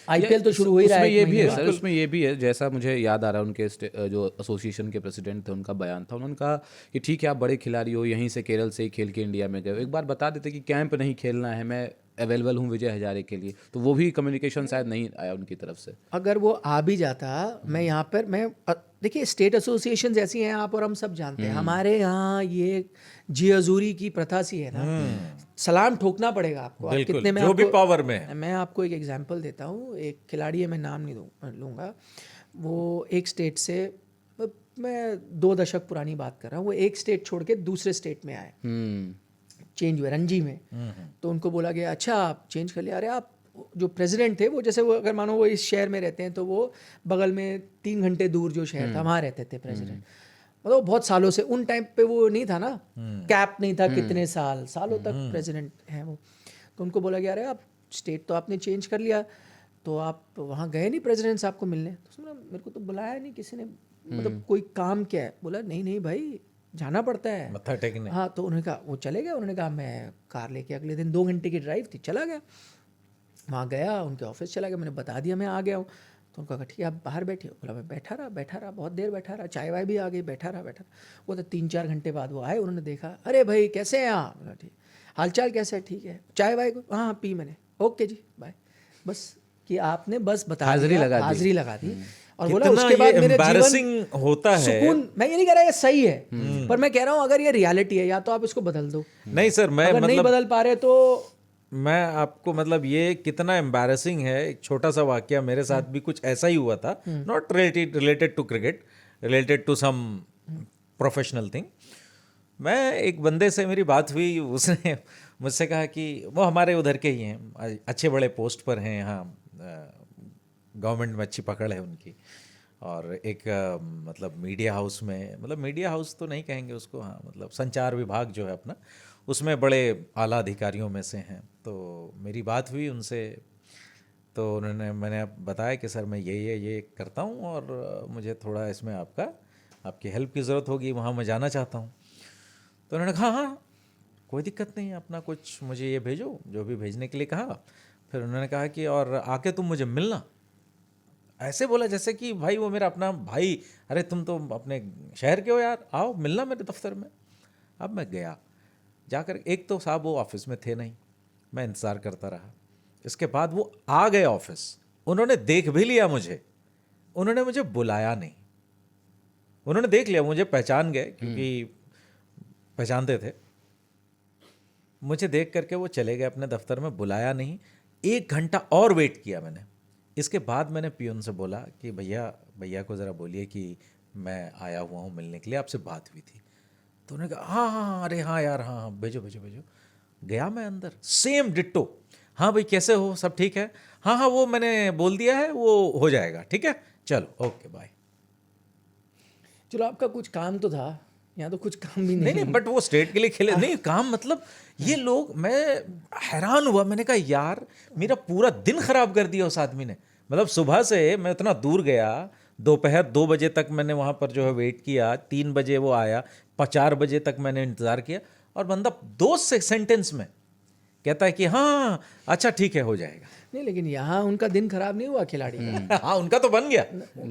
आईपीएल तो शुरू हो ही रहा है, उसमें ये एक भी है महीने सर, बाद। उसमें ये भी है, जैसा मुझे याद आ रहा है उनके जो एसोसिएशन के प्रेसिडेंट थे उनका बयान था, उन्होंने कहा कि ठीक है आप बड़े खिलाड़ी हो, यहीं से केरल से ही खेल के इंडिया में गए हो, एक बार बता देते कि कैंप नहीं खेलना है, मैं अवेलेबल हूँ विजय हजारे के लिए, तो वो भी कम्युनिकेशन शायद नहीं आया उनकी तरफ से। अगर वो आ भी जाता, मैं यहाँ पर देखिए स्टेट एसोसिएशन ऐसी हैं, आप और हम सब जानते हैं, हमारे यहाँ ये जी हजूरी की प्रथा सी है ना, सलाम ठोकना पड़ेगा आपको। आप बिल्कुल, कितने में जो भी आपको- पावर में है। मैं आपको एक एग्जांपल देता हूँ, एक खिलाड़ी है, मैं नाम नहीं लूँगा, वो एक स्टेट से, मैं 2 दशक पुरानी बात कर रहा हूँ, वो एक स्टेट छोड़ के दूसरे स्टेट में आए, चेंज हुए रणजी में। तो उनको बोला गया अच्छा आप चेंज कर लिया, अरे आप जो प्रेसिडेंट थे वो, जैसे वो अगर मानो वो इस शहर में रहते हैं तो वो बगल में 3 घंटे दूर जो शहर था वहाँ रहते थे प्रेसिडेंट, मतलब बहुत सालों से, उन टाइम पे वो नहीं था ना, कैप नहीं था, कितने सालों तक प्रेसिडेंट हैं वो। तो उनको बोला गया अरे आप स्टेट तो आपने चेंज कर लिया, तो आप वहाँ गए नहीं प्रेसिडेंट साहब को मिलने? तो उसने मेरे को तो बुलाया नहीं किसी ने, मतलब कोई काम क्या है? बोला नहीं नहीं भाई जाना पड़ता है, मत्था टेकने। हाँ। तो उन्होंने कहा वो चले गए, उन्होंने कहा मैं कार लेके अगले दिन 2 घंटे की ड्राइव थी, चला गया, वहाँ गया उनके ऑफिस चला गया, मैंने बता दिया मैं आ गया हूँ। तो उनका कहा ठीक है आप बाहर बैठे हो? बोला मैं बैठा रहा बहुत देर बैठा रहा, चाय वाय भी आ गई, बैठा रहा। वो तो 3-4 घंटे बाद वो आए, उन्होंने देखा, अरे भाई कैसे हैं आप? बोला ठीक, हालचाल कैसा है? ठीक है, चाय वाय हाँ पी मैंने, ओके जी बाय। बस कि आपने बस बता हाजिरी दिया, लगा दी। हाजिरी लगा दी। और बोला कितना उसके बाद ये मेरे जीवन embarrassing होता है। सुकून, मैं ये नहीं कह रहा ये सही है, पर मैं कह रहा हूँ अगर ये रियलिटी है या तो आप इसको बदल दो, नहीं सर, मैं अगर नहीं मतलब बदल पा रहे तो मैं आपको मतलब ये कितना एम्बैरेसिंग है। एक छोटा सा वाकया मेरे साथ भी कुछ ऐसा ही हुआ था, not related to cricket, related to some professional thing. मैं एक बंदे से मेरी बात हुई, उसने मुझसे कहा कि वो हमारे उधर के ही हैं, अच्छे बड़े पोस्ट पर हैं यहाँ, गवर्नमेंट में अच्छी पकड़ है उनकी, और एक मतलब मीडिया हाउस में, मतलब मीडिया हाउस तो नहीं कहेंगे उसको, हाँ मतलब संचार विभाग जो है अपना, उसमें बड़े आला अधिकारियों में से हैं। तो मेरी बात हुई उनसे, तो मैंने बताया कि सर मैं ये करता हूँ और मुझे थोड़ा इसमें आपकी हेल्प की ज़रूरत होगी, वहाँ मैं जाना चाहता हूँ। तो उन्होंने कहा हाँ कोई दिक्कत नहीं है, अपना कुछ मुझे ये भेजो, जो भी भेजने के लिए कहा। फिर उन्होंने कहा कि और आके तुम मुझे मिलना। ऐसे बोला जैसे कि भाई वो मेरा अपना भाई, अरे तुम तो अपने शहर के हो यार, आओ मिलना मेरे दफ्तर में। अब मैं गया, जाकर एक तो साहब वो ऑफिस में थे नहीं, मैं इंतज़ार करता रहा। इसके बाद वो आ गए ऑफिस, उन्होंने देख भी लिया मुझे, उन्होंने मुझे बुलाया नहीं। उन्होंने देख लिया मुझे, पहचान गए क्योंकि पहचानते थे मुझे, देख करके वो चले गए अपने दफ्तर में, बुलाया नहीं। 1 घंटा और वेट किया मैंने। इसके बाद मैंने पियून से बोला कि भैया को ज़रा बोलिए कि मैं आया हुआ हूँ मिलने के लिए, आपसे बात हुई थी। तो उन्होंने कहा हाँ अरे हाँ यार हाँ भेजो। गया मैं अंदर, सेम डिट्टो, हाँ भाई कैसे हो, सब ठीक है, हाँ वो मैंने बोल दिया है, वो हो जाएगा, ठीक है चलो ओके बाय। चलो आपका कुछ काम तो था, यहाँ तो कुछ काम भी नहीं। नहीं बट वो स्टेट के लिए खेले नहीं काम, मतलब ये लोग, मैं हैरान हुआ। मैंने कहा यार मेरा पूरा दिन खराब कर दिया उस आदमी ने। मतलब सुबह से मैं इतना दूर गया, दोपहर 2 बजे तक मैंने वहाँ पर जो है वेट किया, 3 बजे वो आया, 4 बजे तक मैंने इंतज़ार किया, और बंदा 2 सेंटेंस में कहता है कि हाँ अच्छा ठीक है हो जाएगा। नहीं लेकिन यहाँ उनका दिन खराब नहीं हुआ खिलाड़ी का। हाँ उनका तो बन गया,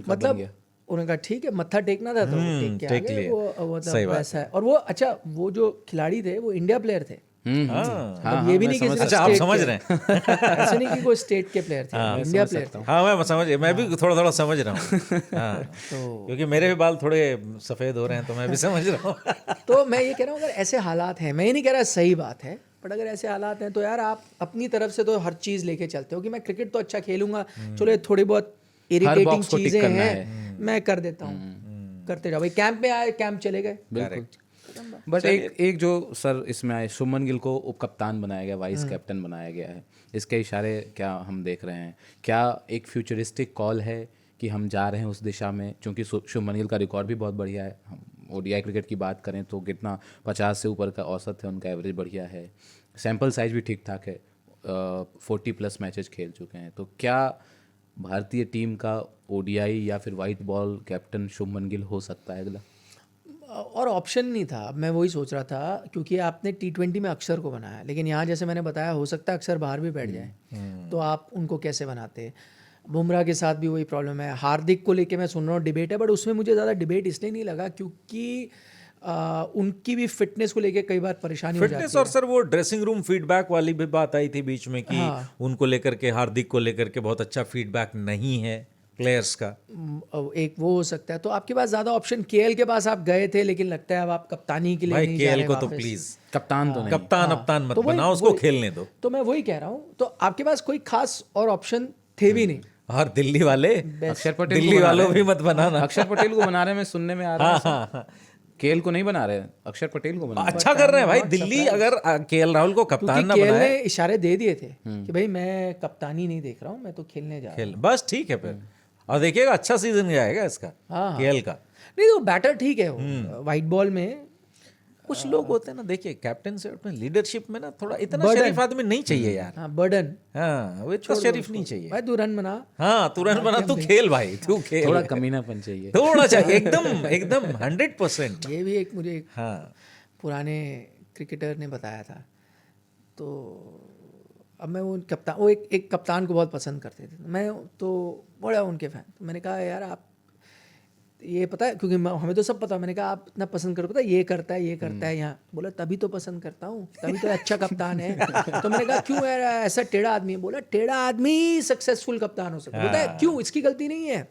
मतलब उन्होंने कहा ठीक है, मत्था टेकना था तो टेक के आ टेक गए, लिया। वो सही बात वैसा है। और वो अच्छा वो जो खिलाड़ी थे वो इंडिया प्लेयर थे, हाँ ये भी नहीं कि सिर्फ अच्छा आप state समझ के- रहे हैं। ऐसे नहीं कि कोई स्टेट के प्लेयर थे, इंडिया प्लेयर थे। हाँ मैं भी थोड़ा समझ रहा हूँ। हाँ क्योंकि मेरे भी बाल थोड़े सफ़ेद हो रहे हैं तो मैं भी समझ रहा हूँ। तो मैं ये कह रहा हूँ अगर ऐसे हालात हैं, मैं ये नहीं कह रहा सही बात है, बट अगर ऐसे हालात हैं तो यार आप अपनी तरफ से तो हर चीज़ लेके चलते हो कि मैं क्रिकेट तो अच्छा खेलूंगा, चलो ये थोड़ी बहुत इरिटेटिंग box को tick चीज़ें करना हैं मैं कर देता हूँ, करते जाओ भाई। कैंप में आए, कैंप चले गए, बिल्कुल। बट एक जो सर इसमें आए, शुभमन गिल को उप कप्तान बनाया गया, वाइस कैप्टन बनाया गया है, इसके इशारे क्या हम देख रहे हैं? क्या एक फ्यूचरिस्टिक कॉल है कि हम जा रहे हैं उस दिशा में? क्योंकि शुभमन गिल का रिकॉर्ड भी बहुत बढ़िया है, हम ओडीआई क्रिकेट की बात करें तो कितना 50 से ऊपर का औसत है, उनका एवरेज बढ़िया है, सैम्पल साइज भी ठीक ठाक है, 40+ मैचेस खेल चुके हैं। तो क्या भारतीय टीम का ओडीआई या फिर white ball captain Shubman Gill हो सकता है अगला? और ऑप्शन नहीं था। मैं वही सोच रहा था क्योंकि आपने T20 में अक्षर को बनाया, लेकिन यहाँ जैसे मैंने बताया हो सकता है अक्षर बाहर भी बैठ जाए, तो आप उनको कैसे बनाते? बुमराह के साथ भी वही प्रॉब्लम है। हार्दिक को लेके मैं सुन रहा हूँ डिबेट है, बट उसमें मुझे ज़्यादा डिबेट इसलिए नहीं लगा क्योंकि उनकी भी फिटनेस को लेके कई बार परेशानी हो जाती फिटनेस है। और सर वो ड्रेसिंग रूम फीडबैक वाली भी बात आई थी बीच में कि उनको लेकर के, हार्दिक को लेकर के बहुत अच्छा फीडबैक नहीं है प्लेयर्स का। एक वो हो सकता है। तो आपके पास ज़्यादा ऑप्शन, केएल के पास आप गए थे लेकिन लगता है अब आप कप्तानी के लिए भाई नहीं जा केएल रहे को तो वापस। प्लीज कप्तान तो नहीं, कप्तान मत तो वही- बनाओ, उसको वही- खेलने दो। तो मैं वही कह रहा हूँ, तो आपके पास कोई खास और ऑप्शन थे भी नहीं। और दिल्ली वाले, अक्षर पटेल दिल्ली वालों भी मत बनाना। अक्षर पटेल को बना रहे हैं, मैं सुनने में आ रहा है केएल को नहीं बना रहे, अक्षर पटेल को बना रहे हैं। अच्छा कर रहे हैं भाई दिल्ली, अगर केएल राहुल को कप्तान ना केएल बनाए, ने इशारे दे दिए थे कि भाई मैं कप्तानी नहीं देख रहा हूँ, मैं तो खेलने जा रहा हूँ। खेल बस ठीक है फिर, और देखिएगा अच्छा सीजन जाएगा इसका केएल का। नहीं तो बैटर ठीक है वो वाइट बॉल में। कुछ लोग होते हैं ना, देखिए कैप्टन से अपने लीडरशिप में ना थोड़ा इतना शरीफ आदमी नहीं चाहिए यार। हाँ बर्डन, हाँ वो इतना शरीफ नहीं चाहिए। भाई तू रन बना। हाँ तुरंत बना, तू खेल भाई, तू खेल, थोड़ा कमीनापन चाहिए। थोड़ा चाहिए, एकदम 100%। ये भी एक मुझे हाँ पुराने क्रिकेटर ने बताया था। तो अब मैं वो कप्तान, वो एक कप्तान को बहुत पसंद करते थे, मैं तो बड़ा उनके फैन। तो मैंने कहा यार आप ये पता है, क्योंकि हमें तो सब पता, मैंने कहा आप इतना पसंद करो, पता है ये करता है यहाँ। बोला तभी तो पसंद करता हूँ, तभी तो अच्छा कप्तान है। तो मैंने कहा क्यों यार ऐसा टेढ़ा आदमी है? बोला टेढ़ा आदमी सक्सेसफुल कप्तान हो सकता है। बोलता है क्यों, इसकी गलती नहीं है,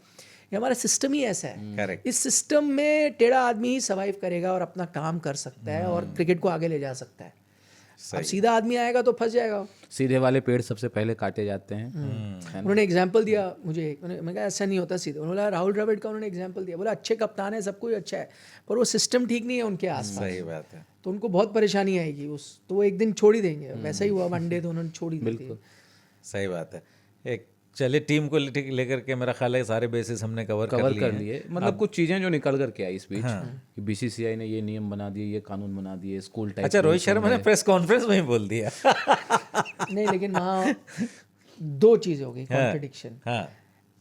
ये हमारा सिस्टम ही ऐसा है। करेक्ट। इस सिस्टम में टेढ़ा आदमी ही सर्वाइव करेगा और अपना काम कर सकता है और क्रिकेट को आगे ले जा सकता है। अब सीधा आदमी आएगा तो फंस जाएगा। सीधे वाले पेड़ सबसे पहले काटे जाते हैं, है ना? उन्होंने एग्जाम्पल दिया मुझे, मैं कहा ऐसा नहीं होता सीधे। उन्होंने बोला राहुल द्रविड़ का उन्होंने एग्जाम्पल दिया, बोला अच्छे कप्तान है, सब कुछ अच्छा है, पर वो सिस्टम ठीक नहीं है उनके आसपास, सही बात है। तो उनको बहुत परेशानी आएगी तो वो एक दिन छोड़ ही देंगे। वैसा ही हुआ वनडे, तो उन्होंने छोड़ ही दी थी। सही बात है। एक चलिए टीम को लेकर के मेरा ख्याल है सारे बेसिस हमने कवर कर लिए। मतलब कुछ चीजें जो निकल करके आई इस बीच कि बीसीसीआई ने ये नियम बना दिए, ये कानून बना दिए, स्कूल टाइप। अच्छा, रोहित शर्मा ने प्रेस कॉन्फ्रेंस में ही बोल दिया। नहीं, लेकिन वहाँ दो चीज़ें हो गई कॉन्ट्रडिक्शन। हाँ,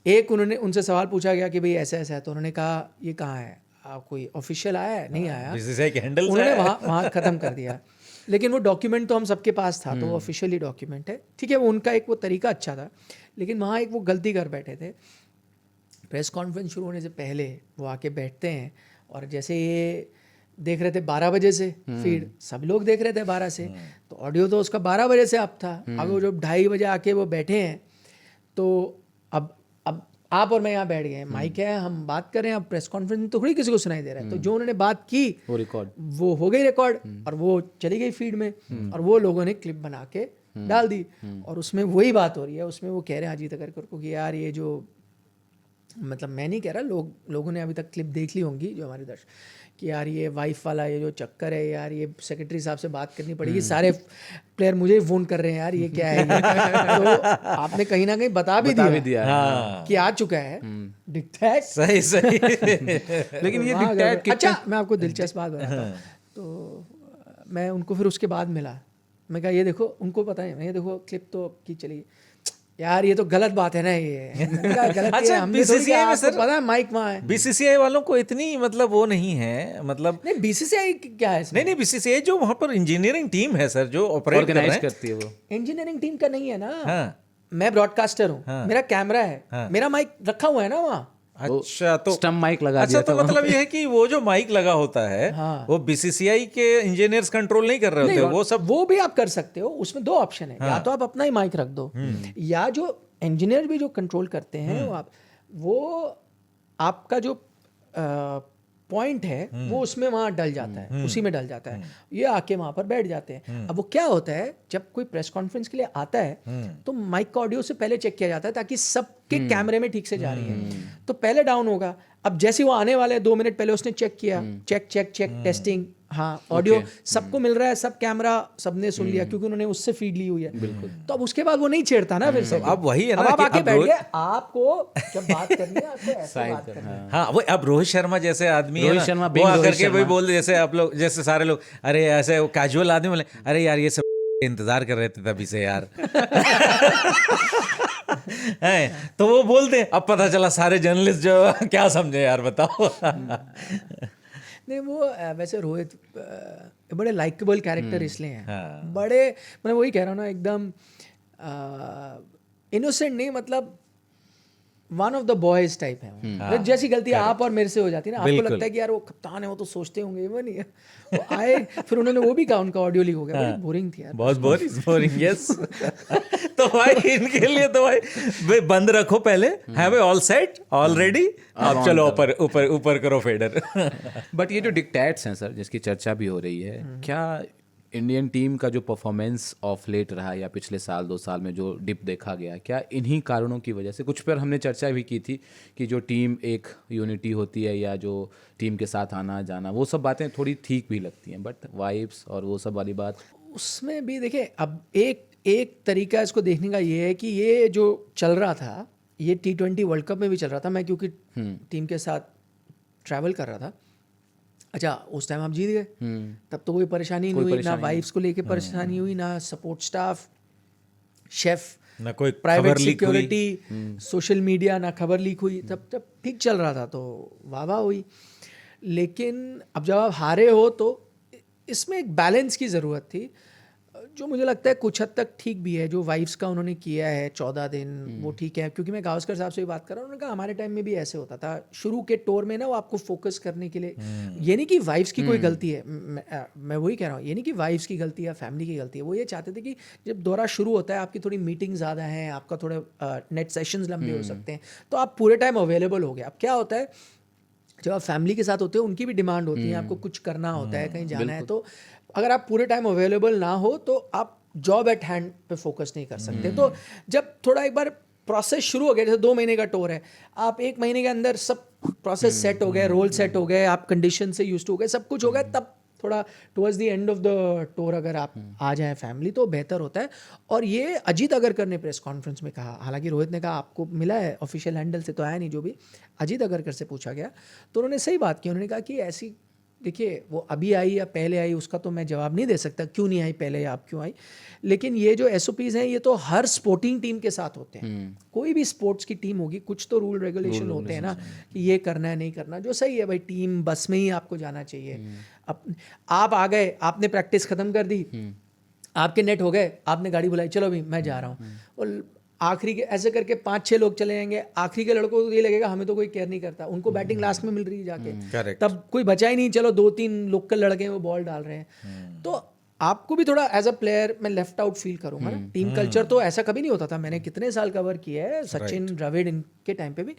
एक, उन्होंने उनसे सवाल पूछा गया कि भाई ऐसा ऐसा है, तो उन्होंने कहा ये कहाँ है, कोई ऑफिशियल आया है? नहीं आया। बीसीसीआई के हैंडल उन्होंने वहाँ ख़त्म कर दिया। लेकिन वो डॉक्यूमेंट तो हम सबके पास था, तो वो ऑफिशियली डॉक्यूमेंट है, ठीक है। वो उनका एक वो तरीका अच्छा था, लेकिन वहाँ एक वो गलती कर बैठे थे। प्रेस कॉन्फ्रेंस शुरू होने से पहले वो आके बैठते हैं और जैसे ये देख रहे थे 12 बजे से फीड, सब लोग देख रहे थे 12 से, तो ऑडियो तो उसका 12 बजे से अप था। अब वो जब 2:30 बजे आके वो बैठे हैं, तो अब आप और मैं यहाँ बैठ गए, माइक है, हम बात कर रहे हैं, अब प्रेस कॉन्फ्रेंस में तो थोड़ी किसी को सुनाई दे रहा है, तो जो उन्होंने बात की वो रिकॉर्ड, वो हो गई रिकॉर्ड और वो चली गई फीड में, और वो लोगों ने क्लिप बना के डाल दी। और उसमें वही बात हो रही है, उसमें वो कह रहे हैं अजीत अगरकर को कि यार ये जो, मतलब मैं नहीं कह रहा, लोगों ने अभी तक क्लिप देख ली होंगी जो हमारे दर्शक, कि यार ये वाइफ वाला ये जो चक्कर है यार, ये सेक्रेटरी साहब से बात करनी पड़ेगी, सारे प्लेयर मुझे ही फोन कर रहे हैं यार ये क्या है तो आपने कहीं ना कहीं बता भी दिया हाँ, कि आ चुका है डिक्टेट। सही सही। लेकिन ये वहाँ डिक्टेट, अच्छा, मैं आपको दिलचस्प बात बताता हूँ। तो मैं उनको फिर उसके बाद मिला, मैं कहा ये देखो, उनको पता है, ये देखो क्लिप तो की चली यार, ये तो गलत बात है ना ये। मैंने कहा गलत अच्छा, है, हमने थोड़ी BCCI में आपको सर पता है माइक वहाँ है। बीसीसीआई वालों को इतनी मतलब वो नहीं है, मतलब नहीं, बीसीसीआई क्या है इसमें? नहीं बीसीसीआई जो वहाँ पर इंजीनियरिंग टीम है सर, जो ऑपरेट कर रहे ऑर्गेनाइज हैं, करती है वो। इंजीनियरिंग टीम का नहीं है ना। हाँ, मैं ब्रॉडकास्टर हूँ, मेरा कैमरा है, हाँ, मेरा माइक रखा हुआ है ना वहाँ। अच्छा, तो स्टम्प माइक लगा अच्छा, दिया तो था मतलब ये है कि वो जो माइक लगा होता है हाँ। वो बीसीसीआई के इंजीनियर्स कंट्रोल नहीं कर रहे होते, वो सब वो भी आप कर सकते हो, उसमें दो ऑप्शन है, या तो आप अपना ही माइक रख दो, या जो इंजीनियर भी जो कंट्रोल करते हैं वो आपका जो पॉइंट है वो उसमें वहाँ डल जाता है, उसी में डल जाता है, ये आके वहाँ पर बैठ जाते हैं। अब वो क्या होता है, जब कोई प्रेस कॉन्फ्रेंस के लिए आता है तो माइक का ऑडियो से पहले चेक किया जाता है ताकि सबके कैमरे में ठीक से जा रही है, तो पहले डाउन होगा। अब जैसे वो आने वाले 2 मिनट पहले उसने चेक किया, चेक टेस्टिंग, हाँ ऑडियो सबको मिल रहा है, सब कैमरा सबने सुन लिया क्योंकि उन्होंने उससे फीड ली हुई है, तो अब उसके बाद वो नहीं छेड़ता ना फिर से। अब वही है ना अब आप कि आके अब बैठ गए, आपको जब बात करनी है आपको ऐसे बात करनी है। हाँ, वो अब रोहित शर्मा जैसे आदमी है रोहित ना, शर्मा वो being आकर रोहित के वही शर्मा। बोल, जैसे आप लोग, जैसे सारे लोग, अरे ऐसे वो कैजुअल आदमी बोले, अरे यार ये सब इंतजार कर रहे थे तभी से यार। हैं, तो वो बोलते, अब पता चला सारे जर्नलिस्ट जो क्या समझे यार, बताओ। नहीं, वो वैसे रोहित बड़े लाइकेबल कैरेक्टर इसलिए हैं, हाँ। बड़े, मैं वही कह रहा हूँ ना, एकदम इनोसेंट नहीं, मतलब one of the boys type है वो। मतलब जैसी गलती आप और मेरे से हो जाती है ना, आपको बिल्कुल। लगता है कि यार वो कप्तान है, वो तो सोचते होंगे, वो नहीं है। वो आए, फिर उन्होंने वो भी कहा, उनका ऑडियो लीक हो गया, बड़ी बोरिंग थी यार, बहुत बोरिंग, यस। तो भाई इनके लिए तो भाई बंद रखो पहले, है भाई ऑल सेट ऑलरेडी, अब चलो ऊपर करो फेडर। बट ये जो डिक्टेट्स हैं सर, जिसकी चर्चा भी हो रही है, क्या इंडियन टीम का जो परफॉर्मेंस ऑफ लेट रहा या पिछले साल 2 साल में जो डिप देखा गया, क्या इन्हीं कारणों की वजह से, कुछ पर हमने चर्चा भी की थी कि जो टीम एक यूनिटी होती है या जो टीम के साथ आना जाना, वो सब बातें थोड़ी ठीक भी लगती हैं, बट वाइब्स और वो सब वाली बात उसमें भी देखिए, अब एक तरीका इसको देखने का ये है कि ये जो चल रहा था, ये T20 वर्ल्ड कप में भी चल रहा था। मैं क्योंकि टीम के साथ ट्रैवल कर रहा था, अच्छा उस टाइम आप जीत गए, तब तो कोई परेशानी नहीं हुई, ना वाइफ्स को लेके परेशानी हुई, ना सपोर्ट स्टाफ, शेफ, ना कोई प्राइवेट खबर लीक हुई। सिक्योरिटी, सोशल मीडिया, ना खबर लीक हुई, तब ठीक चल रहा था, तो वाह हुई। लेकिन अब जब आप हारे हो तो इसमें एक बैलेंस की ज़रूरत थी। जो मुझे लगता है कुछ हद तक ठीक भी है, जो वाइफ्स का उन्होंने किया है 14 दिन, वो ठीक है। क्योंकि मैं गावस्कर साहब से भी बात कर रहा हूँ, उन्होंने कहा हमारे टाइम में भी ऐसे होता था शुरू के टूर में ना, वो आपको फोकस करने के लिए, ये नहीं कि वाइफ्स की कोई गलती है, मैं वही कह रहा हूँ, ये नहीं कि वाइफ्स की गलती है, फैमिली की गलती है। वो ये चाहते थे कि जब दौरा शुरू होता है, आपकी थोड़ी मीटिंग ज़्यादा है, आपका थोड़े नेट सेशंस लंबे हो सकते हैं, तो आप पूरे टाइम अवेलेबल हो गए। अब क्या होता है, जब आप फैमिली के साथ होते हो, उनकी भी डिमांड होती है, आपको कुछ करना होता है, कहीं जाना है, तो अगर आप पूरे टाइम अवेलेबल ना हो तो आप जॉब एट हैंड पे फोकस नहीं कर सकते। तो जब थोड़ा एक बार प्रोसेस शुरू हो गया, जैसे 2 महीने का टूर है, आप 1 महीने के अंदर सब प्रोसेस सेट हो गए, रोल सेट हो गए, आप कंडीशन से यूज्ड हो गए, सब कुछ हो गया, तब थोड़ा towards the end of the tour अगर आप आ जाएं फैमिली, तो बेहतर होता है। और ये अजीत अगरकर ने प्रेस कॉन्फ्रेंस में कहा, हालांकि रोहित ने कहा आपको मिला है ऑफिशियल हैंडल से तो आया नहीं, जो भी अजीत अगरकर से पूछा गया तो उन्होंने सही बात की। उन्होंने कहा कि ऐसी, देखिए वो अभी आई या पहले आई उसका तो मैं जवाब नहीं दे सकता, क्यों नहीं आई पहले या आप क्यों आई, लेकिन ये जो SOPs हैं ये तो हर स्पोर्टिंग टीम के साथ होते हैं। कोई भी स्पोर्ट्स की टीम होगी, कुछ तो रूल रेगुलेशन होते हैं ना, कि ये करना है नहीं करना, जो सही है भाई, टीम बस में ही आपको जाना चाहिए। अब आप आ गए, आपने प्रैक्टिस ख़त्म कर दी, आपके नेट हो गए, आपने गाड़ी बुलाई, चलो भाई मैं जा रहा हूँ, और आखिरी के ऐसे करके 5-6 लोग चले जाएंगे, आखिरी के लड़कों को ये लगेगा हमें तो कोई केयर नहीं करता, उनको बैटिंग लास्ट में मिल रही है जाके, तब कोई बचा ही नहीं, चलो 2-3 लोकल लड़के हैं वो बॉल डाल रहे हैं। तो आपको भी थोड़ा एज अ प्लेयर मैं लेफ्ट आउट फील करूंगा ना। टीम कल्चर तो ऐसा कभी नहीं होता था, मैंने कितने साल कवर किया है, सचिन द्रविड़ इनके टाइम पे भी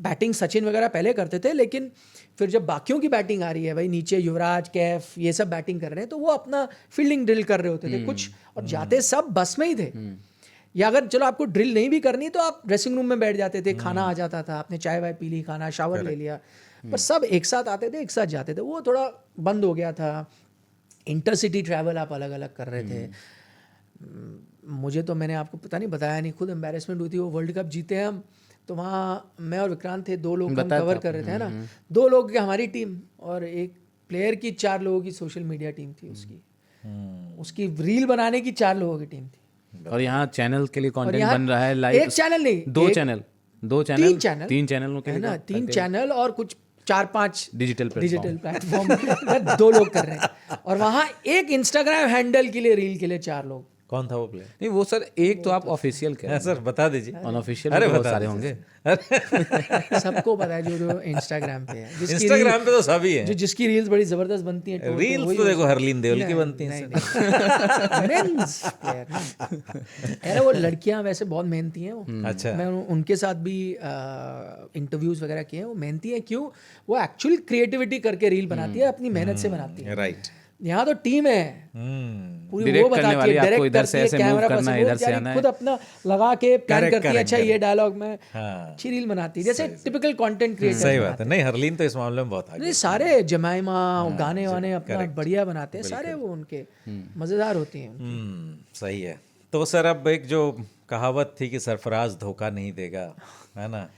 बैटिंग सचिन वगैरह पहले करते थे, लेकिन फिर जब बाकियों की बैटिंग आ रही है भाई, नीचे युवराज, कैफ, ये सब बैटिंग कर रहे हैं, तो वो अपना फील्डिंग ड्रिल कर रहे होते थे कुछ, और जाते सब बस में ही थे। या अगर चलो आपको ड्रिल नहीं भी करनी तो आप ड्रेसिंग रूम में बैठ जाते थे, खाना आ जाता था, आपने चाय वाय पी ली, खाना शावर ले लिया, पर सब एक साथ आते थे, एक साथ जाते थे। वो थोड़ा बंद हो गया था। इंटरसिटी ट्रैवल आप अलग अलग कर रहे थे। मुझे तो, मैंने आपको पता नहीं बताया नहीं, खुद एम्बेरसमेंट हुई थी, वो वर्ल्ड कप जीते हम, तो वहाँ मैं और विक्रांत थे, 2 लोग हम कवर कर रहे थे, है ना, 2 लोग की हमारी टीम और एक प्लेयर की 4 लोगों की सोशल मीडिया टीम थी, उसकी रील बनाने की 4 लोगों की टीम थी। और यहाँ चैनल के लिए कंटेंट बन रहा है लाइव, एक चैनल नहीं, 2 चैनल, 3 चैनलों के है लिए ना, 3 चैनल और कुछ 4-5 डिजिटल प्लेटफॉर्म 2 लोग कर रहे हैं, और वहाँ एक इंस्टाग्राम हैंडल के लिए, रील के लिए 4 लोग। कौन था वो प्लेयर? नहीं वो सर, एक तो आप ऑफिशियल कह रहे हैं सर बता दीजिए। अनऑफिशियल अरे बहुत बता सारे दीजिए। होंगे। सबको पता है जो इंस्टाग्राम पे है, इंस्टाग्राम पे तो सभी है, जिसकी रील्स बड़ी जबरदस्त बनती हैं। रील्स तो देखो हरलीन देओल की बनती हैं। मेंस प्लेयर यार, वो लड़कियां वैसे बहुत मेहनती हैं वो। अच्छा, मैं उनके साथ भी इंटरव्यूज वगैरह किए हैं, वो मेहनती हैं। क्यों? वो एक्चुअल क्रिएटिविटी करके रील बनाती है, अपनी मेहनत से बनाती है। राइट। यहाँ तो टीम है पूरी, Direct वो करने बताती वाली, है, आपको डायरेक्ट इधर से करती है, ऐसे move कैमरा करना है, इधर से आना है। खुद अपना लगा के प्लान करती है, अच्छा ये डायलॉग में हाँ, अच्छी रील बनाती है, जैसे टिपिकल कंटेंट क्रिएटर। सही बात है। नहीं, हरलीन तो इस मामले में बहुत आगे। नहीं, सारे जमाइमा गाने वाने अपना बढ़िया बनाते हैं सारे, वो उनके मज़ेदार होती हैं। सही है। तो सर, अब एक जो कहावत थी कि सरफराज धोखा नहीं देगा, है ना,